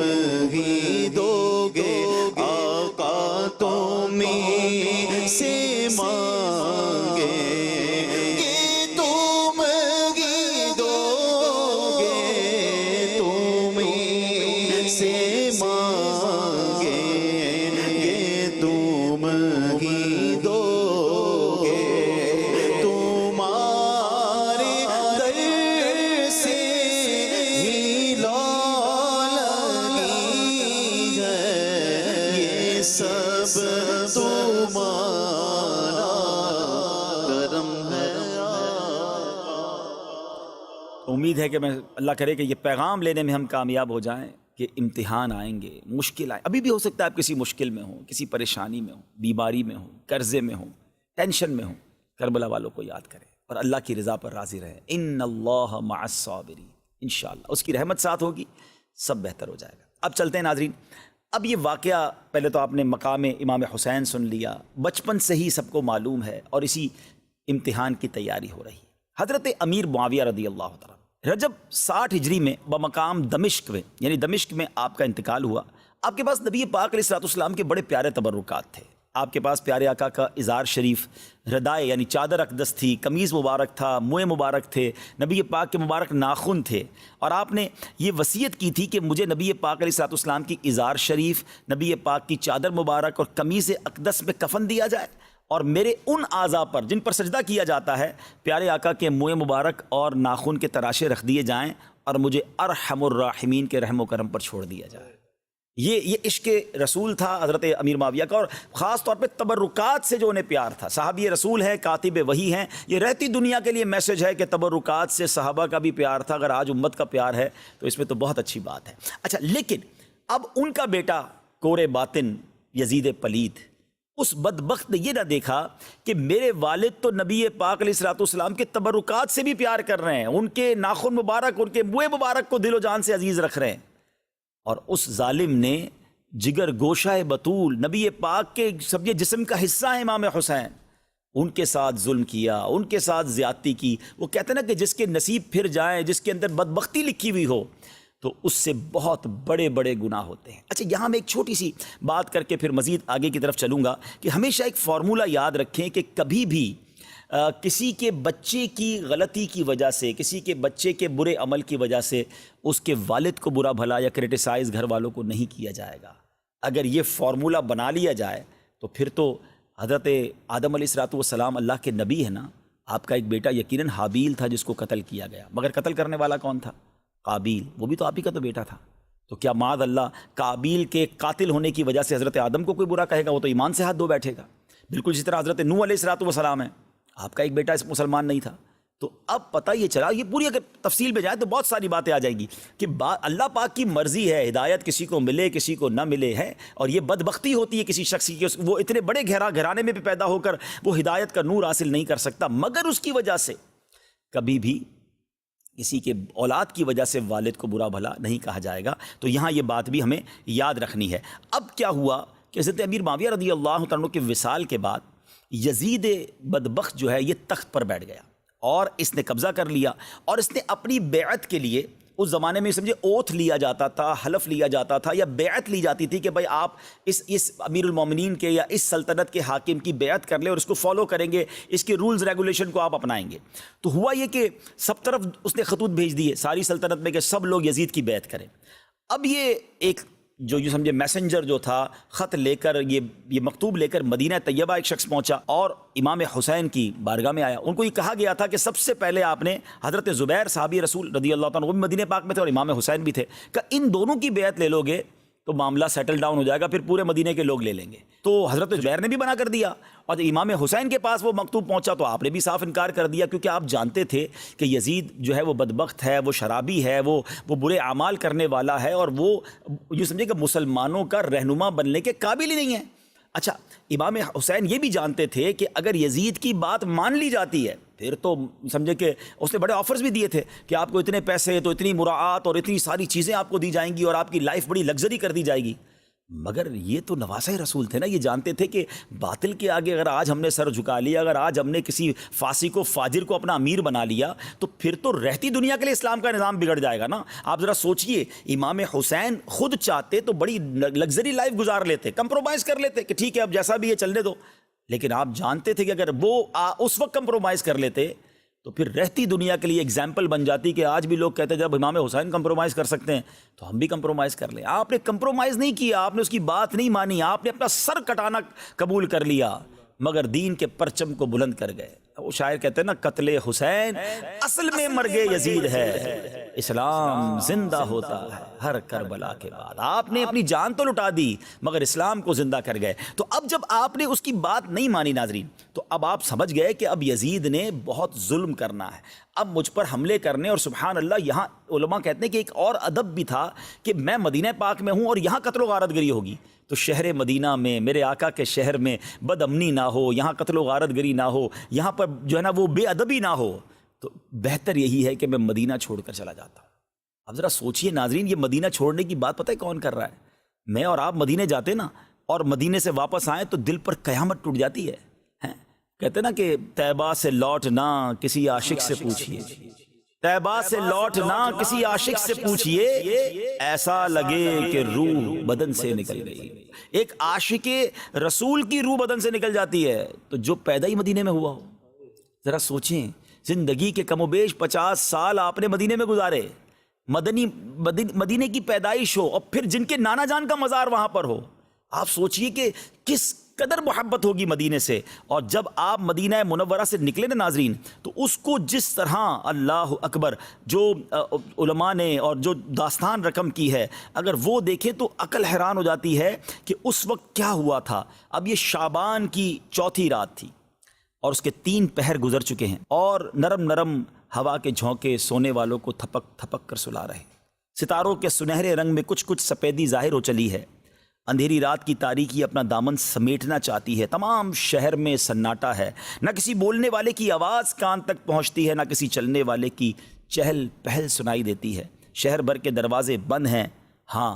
ہی دو گے، آقا تم ہی سے مانگیں گے تم ہی دو گے، تم ہی سے مانگیں گے تم ہی دو سب تمہارا کرم ہے امید ہے کہ میں اللہ کرے کہ یہ پیغام لینے میں ہم کامیاب ہو جائیں کہ امتحان آئیں گے، مشکل آئیں، ابھی بھی ہو سکتا ہے آپ کسی مشکل میں ہوں، کسی پریشانی میں ہوں، بیماری میں ہوں، قرضے میں ہوں، ٹینشن میں ہوں، کربلا والوں کو یاد کریں اور اللہ کی رضا پر راضی رہیں۔ ان اللہ مع الصابرین، انشاءاللہ اس کی رحمت ساتھ ہوگی، سب بہتر ہو جائے گا۔ اب چلتے ہیں ناظرین، اب یہ واقعہ پہلے تو آپ نے مقام امام حسین سن لیا، بچپن سے ہی سب کو معلوم ہے اور اسی امتحان کی تیاری ہو رہی ہے۔ حضرت امیر معاویہ رضی اللہ تعالیٰ رجب 60 ہجری میں بمقام دمشق میں، یعنی دمشق میں آپ کا انتقال ہوا۔ آپ کے پاس نبی پاک علیہ الصلوۃ والسلام کے بڑے پیارے تبرکات تھے۔ آپ کے پاس پیارے آقا کا ازار شریف، ردائے یعنی چادر اقدس تھی، قمیض مبارک تھا، منہ مبارک تھے، نبی پاک کے مبارک ناخن تھے، اور آپ نے یہ وصیت کی تھی کہ مجھے نبی پاک علیہ الصلوۃ والسلام کی ازار شریف، نبی پاک کی چادر مبارک اور قمیض اقدس میں کفن دیا جائے، اور میرے ان اعضاء پر جن پر سجدہ کیا جاتا ہے پیارے آقا کے منہ مبارک اور ناخن کے تراشے رکھ دیے جائیں، اور مجھے ارحم الراحمین کے رحم و کرم پر چھوڑ دیا جائے۔ یہ عشق رسول تھا حضرت امیر معاویہ کا، اور خاص طور پہ تبرکات سے جو انہیں پیار تھا۔ صحابی رسول ہیں، کاتب وحی ہیں، یہ رہتی دنیا کے لیے میسج ہے کہ تبرکات سے صحابہ کا بھی پیار تھا۔ اگر آج امت کا پیار ہے تو اس میں تو بہت اچھی بات ہے۔ اچھا، لیکن اب ان کا بیٹا کور باطن یزید پلید، اس بدبخت نے یہ نہ دیکھا کہ میرے والد تو نبی پاک علیہ الصلوۃ والسلام کے تبرکات سے بھی پیار کر رہے ہیں، ان کے ناخن مبارک، ان کے منہ مبارک کو دل و جان سے عزیز رکھ رہے ہیں، اور اس ظالم نے جگر گوشہ بطول نبی پاک کے سب جسم کا حصہ ہے امام حسین، ان کے ساتھ ظلم کیا، ان کے ساتھ زیادتی کی۔ وہ کہتے ہیں نا کہ جس کے نصیب پھر جائیں، جس کے اندر بدبختی لکھی ہوئی ہو، تو اس سے بہت بڑے بڑے گناہ ہوتے ہیں۔ اچھا، یہاں میں ایک چھوٹی سی بات کر کے پھر مزید آگے کی طرف چلوں گا کہ ہمیشہ ایک فارمولہ یاد رکھیں کہ کبھی بھی کسی کے بچے کی غلطی کی وجہ سے، کسی کے بچے کے برے عمل کی وجہ سے اس کے والد کو برا بھلا یا کرٹیسائز گھر والوں کو نہیں کیا جائے گا۔ اگر یہ فارمولہ بنا لیا جائے تو پھر تو حضرت آدم علیہ الصلوۃ والسلام اللہ کے نبی ہے نا، آپ کا ایک بیٹا یقیناً حابیل تھا جس کو قتل کیا گیا، مگر قتل کرنے والا کون تھا؟ قابیل، وہ بھی تو آپ ہی کا تو بیٹا تھا۔ تو کیا معاذ اللہ قابیل کے قاتل ہونے کی وجہ سے حضرت آدم کو کوئی برا کہے گا؟ وہ تو ایمان سے ہاتھ دھو بیٹھے گا۔ بالکل جس طرح حضرت نوح علیہ الصلوۃ والسلام ہے، آپ کا ایک بیٹا اس مسلمان نہیں تھا۔ تو اب پتہ یہ چلا، یہ پوری اگر تفصیل میں جائے تو بہت ساری باتیں آ جائیں گی کہ اللہ پاک کی مرضی ہے، ہدایت کسی کو ملے کسی کو نہ ملے ہے، اور یہ بدبختی ہوتی ہے کسی شخص کی کہ وہ اتنے بڑے گھرانے میں بھی پیدا ہو کر وہ ہدایت کا نور حاصل نہیں کر سکتا، مگر اس کی وجہ سے کبھی بھی کسی کے اولاد کی وجہ سے والد کو برا بھلا نہیں کہا جائے گا۔ تو یہاں یہ بات بھی ہمیں یاد رکھنی ہے۔ اب کیا ہوا کہ حضرت امیر معاویہ رضی اللہ تعالیٰ کے وصال کے بعد یزید بدبخت جو ہے یہ تخت پر بیٹھ گیا، اور اس نے قبضہ کر لیا، اور اس نے اپنی بیعت کے لیے، اس زمانے میں سمجھے اوتھ لیا جاتا تھا، حلف لیا جاتا تھا، یا بیعت لی جاتی تھی کہ بھائی آپ اس امیر المومنین کے یا اس سلطنت کے حاکم کی بیعت کر لیں اور اس کو فالو کریں گے، اس کے رولز ریگولیشن کو آپ اپنائیں گے۔ تو ہوا یہ کہ سب طرف اس نے خطوط بھیج دیے ساری سلطنت میں کہ سب لوگ یزید کی بیعت کریں۔ اب یہ ایک جو یوں سمجھے میسنجر جو تھا، خط لے کر یہ مکتوب لے کر مدینہ طیبہ ایک شخص پہنچا اور امام حسین کی بارگاہ میں آیا۔ ان کو یہ کہا گیا تھا کہ سب سے پہلے آپ نے حضرت زبیر صحابی رسول رضی اللہ تعالیٰ، وہ بھی مدینہ پاک میں تھے اور امام حسین بھی تھے، کہ ان دونوں کی بیعت لے لو گے تو معاملہ سیٹل ڈاؤن ہو جائے گا، پھر پورے مدینے کے لوگ لے لیں گے۔ تو حضرت زبیر نے بھی منع کر دیا، اور امام حسین کے پاس وہ مکتوب پہنچا تو آپ نے بھی صاف انکار کر دیا، کیونکہ آپ جانتے تھے کہ یزید جو ہے وہ بدبخت ہے، وہ شرابی ہے، وہ برے اعمال کرنے والا ہے، اور وہ یہ سمجھے کہ مسلمانوں کا رہنما بننے کے قابل ہی نہیں ہے۔ اچھا، امام حسین یہ بھی جانتے تھے کہ اگر یزید کی بات مان لی جاتی ہے پھر تو سمجھے کہ اس نے بڑے آفرز بھی دیے تھے کہ آپ کو اتنے پیسے، تو اتنی مراعات اور اتنی ساری چیزیں آپ کو دی جائیں گی، اور آپ کی لائف بڑی لگژری کر دی جائے گی۔ مگر یہ تو نواسہ رسول تھے نا، یہ جانتے تھے کہ باطل کے آگے اگر آج ہم نے سر جھکا لیا، اگر آج ہم نے کسی فاسق و فاجر کو اپنا امیر بنا لیا، تو پھر تو رہتی دنیا کے لیے اسلام کا نظام بگڑ جائے گا نا۔ آپ ذرا سوچئے، امام حسین خود چاہتے تو بڑی لگژری لائف گزار لیتے، کمپرومائز کر لیتے کہ ٹھیک ہے اب جیسا بھی ہے چلنے دو، لیکن آپ جانتے تھے کہ اگر وہ اس وقت کمپرومائز کر لیتے تو پھر رہتی دنیا کے لیے ایگزامپل بن جاتی کہ آج بھی لوگ کہتے ہیں جب امام حسین کمپرومائز کر سکتے ہیں تو ہم بھی کمپرومائز کر لیں۔ آپ نے کمپرومائز نہیں کیا، آپ نے اس کی بات نہیں مانی، آپ نے اپنا سر کٹانا قبول کر لیا، مگر دین کے پرچم کو بلند کر گئے۔ وہ شاعر کہتے ہیں نا قتل حسین اصل میں مرگ یزید ہے، اسلام زندہ ہوتا ہے ہر کربلا کے بعد۔ آپ نے اپنی جان تو لٹا دی مگر اسلام کو زندہ کر گئے۔ تو اب جب آپ نے اس کی بات نہیں مانی ناظرین، تو اب آپ سمجھ گئے کہ اب یزید نے بہت ظلم کرنا ہے، اب مجھ پر حملے کرنے۔ اور سبحان اللہ، یہاں علماء کہتے ہیں کہ ایک اور ادب بھی تھا کہ میں مدینہ پاک میں ہوں اور یہاں قتل و غارت گری ہوگی، تو شہر مدینہ میں، میرے آقا کے شہر میں بد امنی نہ ہو، یہاں قتل و غارت گری نہ ہو، یہاں پر جو ہے نا وہ بے ادبی نہ ہو، تو بہتر یہی ہے کہ میں مدینہ چھوڑ کر چلا جاتا ہوں۔ اب ذرا سوچئے ناظرین، یہ مدینہ چھوڑنے کی بات پتہ ہے کون کر رہا ہے؟ میں اور آپ مدینے جاتے نا اور مدینے سے واپس آئیں تو دل پر قیامت ٹوٹ جاتی ہے۔ کہتے نا کہ طیبہ سے لوٹنا کسی عاشق سے پوچھئے، طیبہ سے لوٹنا کسی عاشق سے پوچھئے، ایسا لگے کہ روح بدن سے نکل گئی۔ ایک عاشق رسول کی روح بدن سے نکل جاتی ہے تو جو پیدا ہی مدینے میں ہوا ہو۔ ذرا سوچیں، زندگی کے کم و بیش 50 سال آپ نے مدینے میں گزارے، مدینے کی پیدائش ہو اور پھر جن کے نانا جان کا مزار وہاں پر ہو، آپ سوچئے کہ کس قدر محبت ہوگی مدینے سے۔ اور جب آپ مدینہ منورہ سے نکلے نا ناظرین، تو اس کو جس طرح اللہ اکبر جو علماء نے اور جو داستان رقم کی ہے، اگر وہ دیکھیں تو عقل حیران ہو جاتی ہے کہ اس وقت کیا ہوا تھا۔ اب یہ شعبان کی چوتھی رات تھی اور اس کے 3 پہر گزر چکے ہیں، اور نرم نرم ہوا کے جھونکے سونے والوں کو تھپک تھپک کر سلا رہے ہیں۔ ستاروں کے سنہرے رنگ میں کچھ کچھ سفیدی ظاہر ہو چلی ہے۔ اندھیری رات کی تاریکی اپنا دامن سمیٹنا چاہتی ہے۔ تمام شہر میں سناٹا ہے، نہ کسی بولنے والے کی آواز کان تک پہنچتی ہے، نہ کسی چلنے والے کی چہل پہل سنائی دیتی ہے۔ شہر بھر کے دروازے بند ہیں، ہاں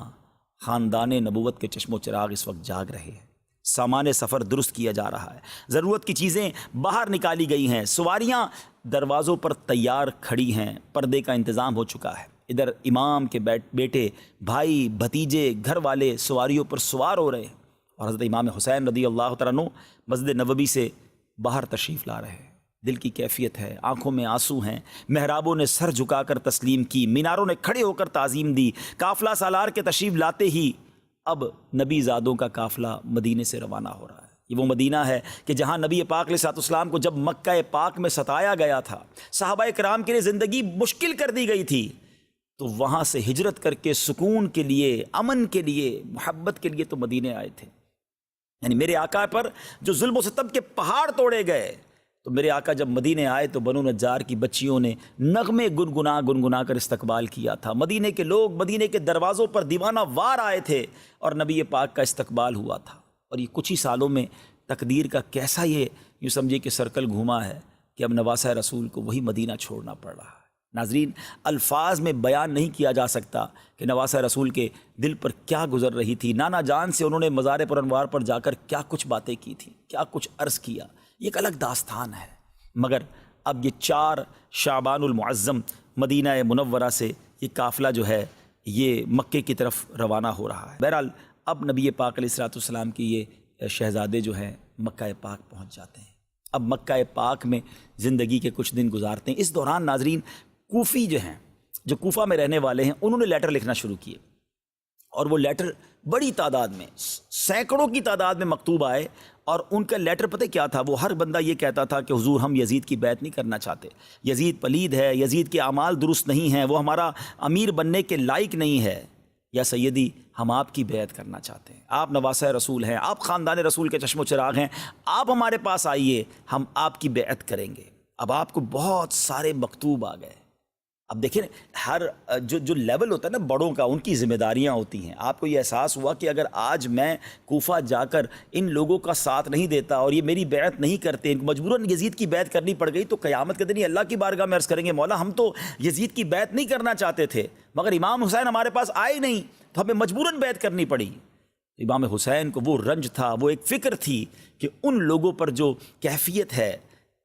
خاندان نبوت کے چشم و چراغ اس وقت جاگ رہے ہیں۔ سامان سفر درست کیا جا رہا ہے، ضرورت کی چیزیں باہر نکالی گئی ہیں، سواریاں دروازوں پر تیار کھڑی ہیں، پردے کا انتظام ہو چکا ہے۔ ادھر امام کے بیٹے، بھائی، بھتیجے، گھر والے سواریوں پر سوار ہو رہے ہیں، اور حضرت امام حسین رضی اللہ تعالیٰ عنہ مسجد نبوی سے باہر تشریف لا رہے ہیں۔ دل کی کیفیت ہے، آنکھوں میں آنسو ہیں، محرابوں نے سر جھکا کر تسلیم کی، میناروں نے کھڑے ہو کر تعظیم دی۔ قافلہ سالار کے تشریف لاتے ہی اب نبی زادوں کا قافلہ مدینے سے روانہ ہو رہا ہے۔ یہ وہ مدینہ ہے کہ جہاں نبی پاک علیہ السلام کو جب مکہ پاک میں ستایا گیا تھا، صحابہ کرام کے لیے زندگی مشکل کر دی گئی تھی، تو وہاں سے ہجرت کر کے سکون کے لیے، امن کے لیے، محبت کے لیے تو مدینے آئے تھے۔ یعنی میرے آقا پر جو ظلم و ستم کے پہاڑ توڑے گئے، تو میرے آقا جب مدینے آئے تو بنو نجار کی بچیوں نے نغمے گنگنا کر استقبال کیا تھا۔ مدینے کے لوگ مدینے کے دروازوں پر دیوانہ وار آئے تھے اور نبی پاک کا استقبال ہوا تھا۔ اور یہ کچھ ہی سالوں میں تقدیر کا کیسا یہ یوں سمجھے کہ سرکل گھوما ہے کہ اب نواسہ رسول کو وہی مدینہ چھوڑنا پڑ رہا ہے۔ ناظرین، الفاظ میں بیان نہیں کیا جا سکتا کہ نواسہ رسول کے دل پر کیا گزر رہی تھی۔ نانا جان سے انہوں نے مزار پر انوار پر جا کر کیا کچھ باتیں کی تھیں، کیا کچھ عرض کیا، یہ ایک الگ داستان ہے۔ مگر اب یہ 4 شعبان المعظم مدینہ منورہ سے یہ قافلہ جو ہے یہ مکے کی طرف روانہ ہو رہا ہے۔ بہرحال اب نبی پاک علیہ السلام کی یہ شہزادے جو ہیں مکہ پاک پہنچ جاتے ہیں۔ اب مکہ پاک میں زندگی کے کچھ دن گزارتے ہیں۔ اس دوران ناظرین کوفی جو ہیں، جو کوفہ میں رہنے والے ہیں، انہوں نے لیٹر لکھنا شروع کیے، اور وہ لیٹر بڑی تعداد میں، سینکڑوں کی تعداد میں مکتوب آئے۔ اور ان کا لیٹر پتہ کیا تھا؟ وہ ہر بندہ یہ کہتا تھا کہ حضور ہم یزید کی بیعت نہیں کرنا چاہتے، یزید پلید ہے، یزید کے اعمال درست نہیں ہیں، وہ ہمارا امیر بننے کے لائق نہیں ہے، یا سیدی ہم آپ کی بیعت کرنا چاہتے ہیں، آپ نواسہ رسول ہیں، آپ خاندان رسول کے چشم و چراغ ہیں، آپ ہمارے پاس آئیے، ہم آپ کی بیعت کریں گے۔ اب آپ کو بہت سارے مکتوب آ گئے۔ اب دیکھیں ہر جو لیول ہوتا ہے نا بڑوں کا، ان کی ذمہ داریاں ہوتی ہیں۔ آپ کو یہ احساس ہوا کہ اگر آج میں کوفہ جا کر ان لوگوں کا ساتھ نہیں دیتا اور یہ میری بیعت نہیں کرتے، ان کو مجبوراً یزید کی بیعت کرنی پڑ گئی، تو قیامت کے دن ہی اللہ کی بارگاہ میں عرض کریں گے، مولا ہم تو یزید کی بیعت نہیں کرنا چاہتے تھے، مگر امام حسین ہمارے پاس آئے نہیں تو ہمیں مجبوراً بیعت کرنی پڑی۔ امام حسین کو وہ رنج تھا، وہ ایک فکر تھی کہ ان لوگوں پر جو کیفیت ہے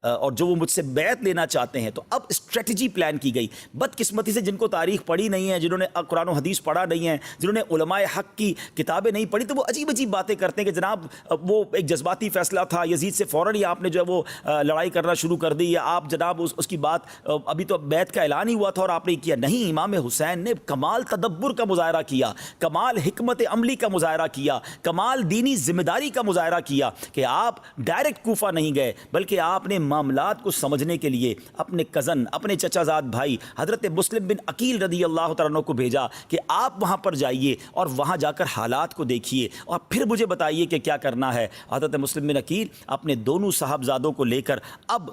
اور جو وہ مجھ سے بیعت لینا چاہتے ہیں، تو اب اسٹریٹجی پلان کی گئی۔ بدقسمتی سے جن کو تاریخ پڑھی نہیں ہے، جنہوں نے قرآن و حدیث پڑھا نہیں ہے، جنہوں نے علماء حق کی کتابیں نہیں پڑھی، تو وہ عجیب عجیب باتیں کرتے ہیں کہ جناب وہ ایک جذباتی فیصلہ تھا، یزید سے فوراً ہی آپ نے جو ہے وہ لڑائی کرنا شروع کر دی، یا آپ جناب اس کی بات ابھی تو بیعت کا اعلان ہی ہوا تھا اور آپ نے کیا نہیں۔ امام حسین نے کمال تدبر کا مظاہرہ کیا، کمال حکمت عملی کا مظاہرہ کیا، کمال دینی ذمہ داری کا مظاہرہ کیا کہ آپ ڈائریکٹ کوفہ نہیں گئے، بلکہ آپ نے معاملات کو سمجھنے کے لیے اپنے کزن، اپنے چچا زاد بھائی حضرت مسلم بن عقیل رضی اللہ تعالیٰ عنہ کو بھیجا کہ آپ وہاں پر جائیے اور وہاں جا کر حالات کو دیکھیے اور پھر مجھے بتائیے کہ کیا کرنا ہے۔ حضرت مسلم بن عقیل اپنے دونوں صاحبزادوں کو لے کر اب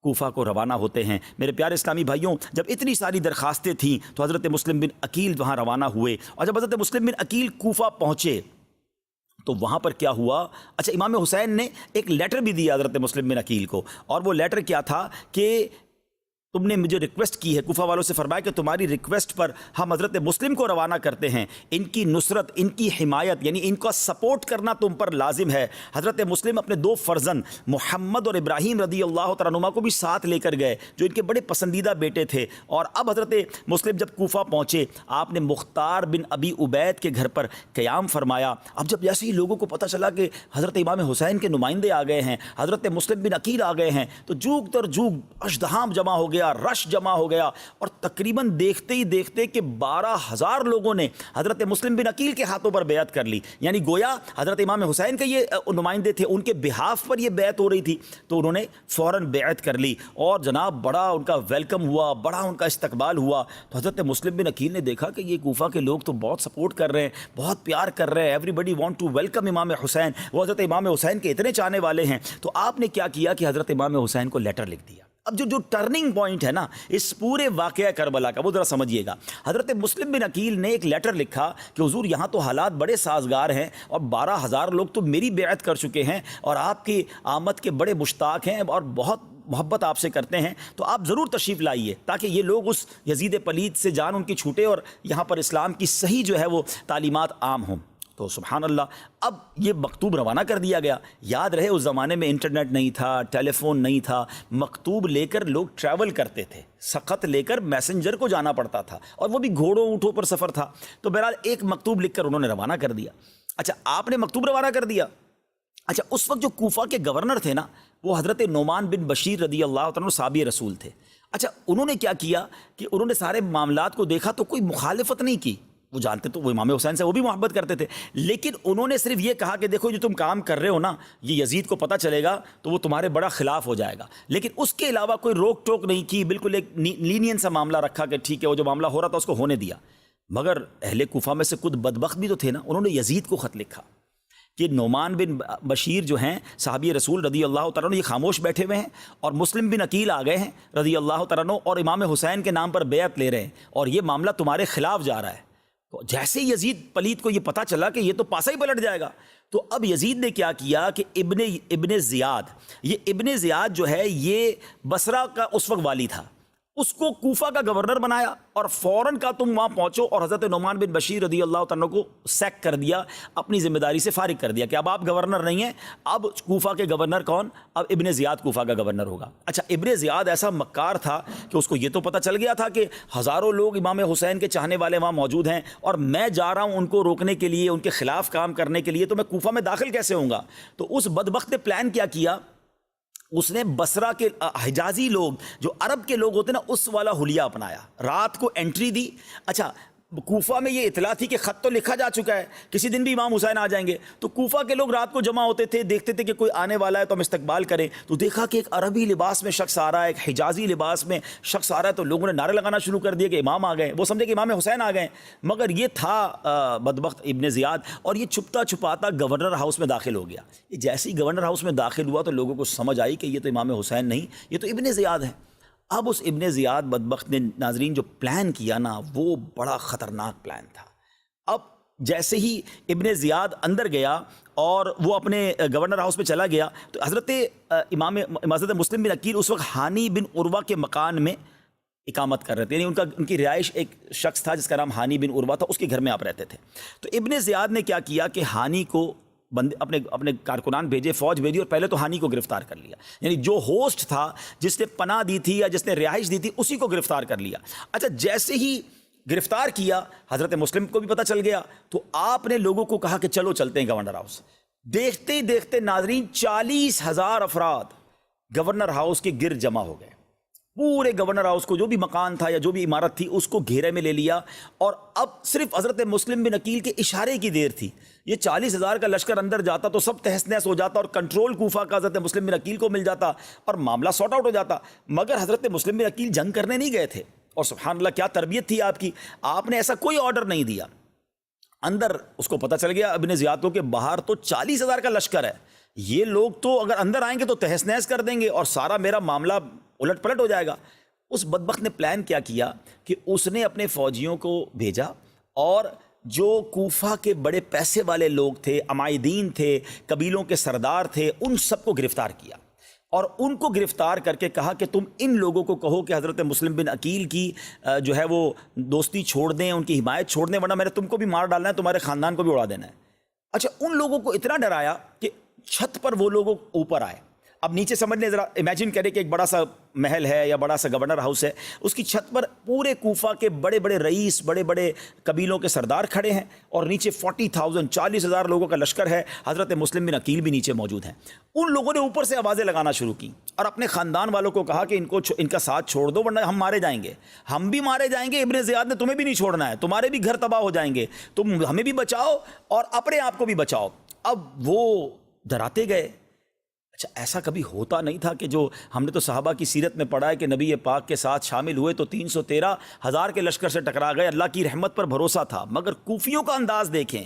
کوفہ کو روانہ ہوتے ہیں۔ میرے پیارے اسلامی بھائیوں، جب اتنی ساری درخواستیں تھیں تو حضرت مسلم بن عقیل وہاں روانہ ہوئے، اور جب حضرت مسلم بن عقیل کوفہ پہنچے تو وہاں پر کیا ہوا؟ اچھا، امام حسین نے ایک لیٹر بھی دیا حضرت مسلم بن عقیل کو، اور وہ لیٹر کیا تھا کہ تم نے مجھے ریکویسٹ کی ہے، کوفہ والوں سے فرمایا کہ تمہاری ریکویسٹ پر ہم حضرت مسلم کو روانہ کرتے ہیں، ان کی نصرت، ان کی حمایت، یعنی ان کا سپورٹ کرنا تم پر لازم ہے۔ حضرت مسلم اپنے دو فرزند محمد اور ابراہیم رضی اللہ تعالیٰ عنہما کو بھی ساتھ لے کر گئے، جو ان کے بڑے پسندیدہ بیٹے تھے۔ اور اب حضرت مسلم جب کوفہ پہنچے، آپ نے مختار بن ابی عبید کے گھر پر قیام فرمایا۔ اب جب جیسے ہی لوگوں کو پتہ چلا کہ حضرت امام حسین کے نمائندے آ گئے ہیں، حضرت مسلم بن عقیل آ گئے ہیں، تو جوگ در جوگ ازدحام جمع ہو گیا، رش جمع ہو گیا، اور تقریباً دیکھتے ہی دیکھتے کہ 12,000 لوگوں نے حضرت مسلم بن عقیل کے ہاتھوں پر بیعت کر لی۔ یعنی گویا حضرت امام حسین کے یہ نمائندے تھے، ان کے بہاف پر یہ بیعت ہو رہی تھی، تو انہوں نے فوراً بیعت کر لی، اور جناب بڑا ان کا ویلکم ہوا، بڑا ان کا استقبال ہوا۔ تو حضرت مسلم بن عقیل نے دیکھا کہ یہ کوفہ کے لوگ تو بہت سپورٹ کر رہے ہیں، بہت پیار کر رہے ہیں، everybody want to welcome Imam Hussain, وہ حضرت امام حسین کے اتنے چاہنے والے ہیں۔ تو آپ نے کیا کیا کہ حضرت امام حسین کو لیٹر لکھ دیا۔ اب جو ٹرننگ پوائنٹ ہے نا اس پورے واقعہ کربلا کا، وہ ذرا سمجھیے گا۔ حضرت مسلم بن عقیل نے ایک لیٹر لکھا کہ حضور یہاں تو حالات بڑے سازگار ہیں، اور 12,000 لوگ تو میری بیعت کر چکے ہیں، اور آپ کی آمد کے بڑے مشتاق ہیں، اور بہت محبت آپ سے کرتے ہیں، تو آپ ضرور تشریف لائیے تاکہ یہ لوگ اس یزید پلید سے جان ان کی چھوٹے، اور یہاں پر اسلام کی صحیح جو ہے وہ تعلیمات عام ہوں۔ تو سبحان اللہ، اب یہ مکتوب روانہ کر دیا گیا۔ یاد رہے اس زمانے میں انٹرنیٹ نہیں تھا، ٹیلی فون نہیں تھا، مکتوب لے کر لوگ ٹریول کرتے تھے، سخت لے کر میسنجر کو جانا پڑتا تھا، اور وہ بھی گھوڑوں اونٹوں پر سفر تھا۔ تو بہرحال ایک مکتوب لکھ کر انہوں نے روانہ کر دیا۔ اچھا، آپ نے مکتوب روانہ کر دیا۔ اچھا، اس وقت جو کوفہ کے گورنر تھے نا، وہ حضرت نعمان بن بشیر رضی اللہ تعالیٰ عنہ صحابی رسول تھے۔ اچھا، انہوں نے کیا کیا کہ انہوں نے سارے معاملات کو دیکھا تو کوئی مخالفت نہیں کی، وہ جانتے تو وہ امام حسین سے وہ بھی محبت کرتے تھے، لیکن انہوں نے صرف یہ کہا کہ دیکھو جو تم کام کر رہے ہو نا، یہ یزید کو پتہ چلے گا تو وہ تمہارے بڑا خلاف ہو جائے گا، لیکن اس کے علاوہ کوئی روک ٹوک نہیں کی، بالکل ایک لینین سا معاملہ رکھا کہ ٹھیک ہے، وہ جو معاملہ ہو رہا تھا اس کو ہونے دیا۔ مگر اہل کوفہ میں سے کچھ بدبخت بھی تو تھے نا، انہوں نے یزید کو خط لکھا کہ نعمان بن بشیر جو ہیں صحابی رسول رضی اللہ تعالیٰ عنہ، یہ خاموش بیٹھے ہوئے ہیں، اور مسلم بن عقیل آ گئے ہیں رضی اللہ تعالیٰ عنہ، اور امام حسین کے نام پر بیعت لے رہے ہیں، اور یہ معاملہ تمہارے خلاف جا رہا ہے۔ تو جیسے یزید پلید کو یہ پتہ چلا کہ یہ تو پاسا ہی پلٹ جائے گا، تو اب یزید نے کیا کیا کہ ابن زیاد، یہ ابن زیاد جو ہے یہ بصرہ کا اس وقت والی تھا، اس کو کوفہ کا گورنر بنایا، اور فوراً کا تم وہاں پہنچو، اور حضرت نعمان بن بشیر رضی اللہ تعالیٰ کو سیک کر دیا، اپنی ذمہ داری سے فارغ کر دیا کہ اب آپ گورنر نہیں ہیں، اب کوفہ کے گورنر کون؟ اب ابن زیاد کوفہ کا گورنر ہوگا۔ اچھا، ابن زیاد ایسا مکار تھا کہ اس کو یہ تو پتہ چل گیا تھا کہ ہزاروں لوگ امام حسین کے چاہنے والے وہاں موجود ہیں، اور میں جا رہا ہوں ان کو روکنے کے لیے، ان کے خلاف کام کرنے کے لیے، تو میں کوفہ میں داخل کیسے ہوں گا؟ تو اس بدبخت نے پلان کیا کیا، اس نے بصرہ کے حجازی لوگ جو عرب کے لوگ ہوتے ہیں نا، اس والا حلیہ اپنایا، رات کو انٹری دی۔ اچھا، کوفہ میں یہ اطلاع تھی کہ خط تو لکھا جا چکا ہے، کسی دن بھی امام حسین آ جائیں گے، تو کوفہ کے لوگ رات کو جمع ہوتے تھے، دیکھتے تھے کہ کوئی آنے والا ہے تو ہم استقبال کریں۔ تو دیکھا کہ ایک عربی لباس میں شخص آ رہا ہے، ایک حجازی لباس میں شخص آ رہا ہے، تو لوگوں نے نعرے لگانا شروع کر دیے کہ امام آ گئے، وہ سمجھے کہ امام حسین آ گئے، مگر یہ تھا بدبخت ابن زیاد، اور یہ چھپتا چھپاتا گورنر ہاؤس میں داخل ہو گیا۔ یہ جیسے ہی گورنر ہاؤس میں داخل ہوا تو لوگوں کو سمجھ آئی کہ یہ تو امام حسین نہیں، یہ تو ابن زیاد ہے۔ اب اس ابن زیاد بدبخت نے ناظرین جو پلان کیا نا، وہ بڑا خطرناک پلان تھا۔ اب جیسے ہی ابن زیاد اندر گیا اور وہ اپنے گورنر ہاؤس میں چلا گیا، تو حضرت مسلم بن عقیل اس وقت ہانی بن عروہ کے مکان میں اقامت کر رہے تھے، یعنی ان کی رہائش ایک شخص تھا جس کا نام ہانی بن عروہ تھا، اس کے گھر میں آپ رہتے تھے۔ تو ابن زیاد نے کیا کیا کہ ہانی کو اپنے کارکنان بھیجے، فوج بھیجی، اور پہلے تو ہانی کو گرفتار کر لیا، یعنی جو ہوسٹ تھا، جس نے پناہ دی تھی یا جس نے رہائش دی تھی، اسی کو گرفتار کر لیا۔ اچھا، جیسے ہی گرفتار کیا، حضرت مسلم کو بھی پتہ چل گیا، تو آپ نے لوگوں کو کہا کہ چلو چلتے ہیں گورنر ہاؤس۔ دیکھتے ہی دیکھتے ناظرین 40,000 افراد گورنر ہاؤس کے گرد جمع ہو گئے۔ پورے گورنر ہاؤس کو، جو بھی مکان تھا یا جو بھی عمارت تھی، اس کو گھیرے میں لے لیا، اور اب صرف حضرت مسلم بن عقیل کے اشارے کی دیر تھی. یہ 40,000 کا لشکر اندر جاتا تو سب تہس نہس ہو جاتا، اور کنٹرول کوفہ کا حضرت مسلم بن عقیل کو مل جاتا اور معاملہ سارٹ آؤٹ ہو جاتا. مگر حضرت مسلم بن عقیل جنگ کرنے نہیں گئے تھے، اور سبحان اللہ کیا تربیت تھی آپ کی، آپ نے ایسا کوئی آرڈر نہیں دیا. اندر اس کو پتہ چل گیا ابن زیاد کو کہ باہر تو 40,000 کا لشکر ہے، یہ لوگ تو اگر اندر آئیں گے تو تہس نہس کر دیں گے اور سارا میرا معاملہ الٹ پلٹ ہو جائے گا. اس بدبخت نے پلان کیا کہ اس نے اپنے فوجیوں کو بھیجا، اور جو کوفہ کے بڑے پیسے والے لوگ تھے، عمائدین تھے، قبیلوں کے سردار تھے، ان سب کو گرفتار کیا، اور ان کو گرفتار کر کے کہا کہ تم ان لوگوں کو کہو کہ حضرت مسلم بن عقیل کی جو ہے وہ دوستی چھوڑ دیں، ان کی حمایت چھوڑ دیں، ورنہ میں نے تم کو بھی مار ڈالنا ہے، تمہارے خاندان کو بھی اڑا دینا ہے. اچھا، ان لوگوں کو اتنا ڈرایا کہ چھت پر وہ لوگ اوپر آئے. اب نیچے سمجھ لیں، ذرا امیجن کریں کہ ایک بڑا سا محل ہے یا بڑا سا گورنر ہاؤس ہے، اس کی چھت پر پورے کوفہ کے بڑے بڑے رئیس، بڑے بڑے قبیلوں کے سردار کھڑے ہیں، اور نیچے 40,000 لوگوں کا لشکر ہے، حضرت مسلم بن عقیل بھی نیچے موجود ہیں. ان لوگوں نے اوپر سے آوازیں لگانا شروع کی اور اپنے خاندان والوں کو کہا کہ ان کا ساتھ چھوڑ دو، ورنہ ہم مارے جائیں گے، ہم بھی مارے جائیں گے، ابن زیاد نے تمہیں بھی نہیں چھوڑنا ہے، تمہارے بھی گھر تباہ ہو جائیں گے، تم ہمیں بھی بچاؤ اور اپنے آپ کو بھی بچاؤ. اب وہ ڈراتے گئے. اچھا، ایسا کبھی ہوتا نہیں تھا کہ جو ہم نے تو صحابہ کی سیرت میں پڑھا ہے کہ نبی پاک کے ساتھ شامل ہوئے تو 313,000 کے لشکر سے ٹکرا گئے، اللہ کی رحمت پر بھروسہ تھا. مگر کوفیوں کا انداز دیکھیں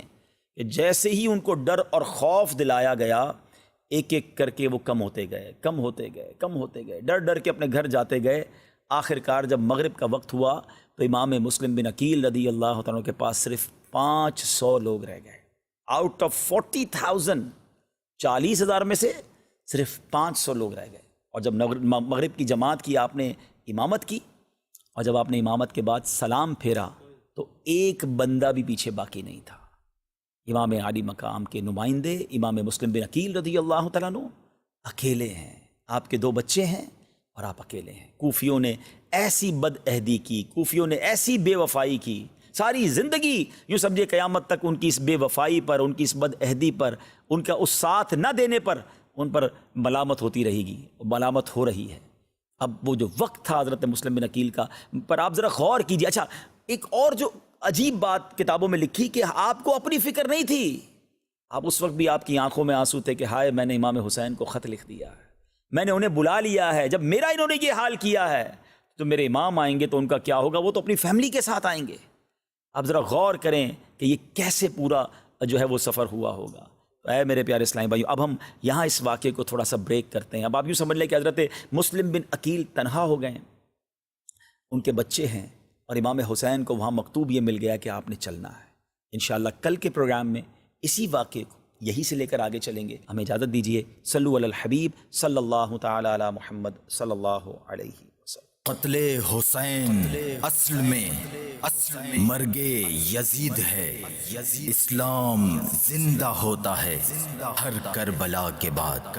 کہ جیسے ہی ان کو ڈر اور خوف دلایا گیا، ایک ایک کر کے وہ کم ہوتے گئے، ڈر ڈر کے اپنے گھر جاتے گئے. آخر کار جب مغرب کا وقت ہوا تو امام مسلم بن عقیل رضی اللہ تعالیٰ کے پاس صرف 500 لوگ رہ گئے. آؤٹ آف 40,000، 40,000 میں سے صرف 500 لوگ رہ گئے. اور جب مغرب کی جماعت کی آپ نے امامت کی، اور جب آپ نے امامت کے بعد سلام پھیرا تو ایک بندہ بھی پیچھے باقی نہیں تھا. امام عالی مقام کے نمائندے امام مسلم بن عقیل رضی اللہ تعالیٰ عنہ اکیلے ہیں، آپ کے 2 بچے ہیں اور آپ اکیلے ہیں. کوفیوں نے ایسی بد عہدی کی، کوفیوں نے ایسی بے وفائی کی، ساری زندگی یوں سمجھے قیامت تک ان کی اس بے وفائی پر، ان کی اس بد عہدی پر، ان کا اس ساتھ نہ دینے پر ان پر ملامت ہوتی رہے گی، ملامت ہو رہی ہے. اب وہ جو وقت تھا حضرت مسلم بن عقیل کا، پر آپ ذرا غور کیجیے. اچھا، ایک اور جو عجیب بات کتابوں میں لکھی کہ آپ کو اپنی فکر نہیں تھی، آپ اس وقت بھی آپ کی آنکھوں میں آنسو تھے کہ ہائے میں نے امام حسین کو خط لکھ دیا ہے، میں نے انہیں بلا لیا ہے، جب میرا انہوں نے یہ حال کیا ہے تو میرے امام آئیں گے تو ان کا کیا ہوگا، وہ تو اپنی فیملی کے ساتھ آئیں گے. اب ذرا غور کریں کہ یہ کیسے پورا جو ہے وہ سفر ہوا ہوگا. اے میرے پیارے اسلامی بھائیو، اب ہم یہاں اس واقعے کو تھوڑا سا بریک کرتے ہیں. اب آپ یوں سمجھ لیں کہ حضرت مسلم بن عقیل تنہا ہو گئے ہیں، ان کے بچے ہیں، اور امام حسین کو وہاں مکتوب یہ مل گیا کہ آپ نے چلنا ہے. انشاءاللہ کل کے پروگرام میں اسی واقعے کو یہی سے لے کر آگے چلیں گے. ہمیں اجازت دیجیے. صلو علی الحبیب صلی اللہ تعالی علی محمد صلی اللہ علیہ وسلم. قتل حسین اصل میں مرگ یزید ہے. اسلام زندہ ہوتا ہے ہر کربلا کے بعد.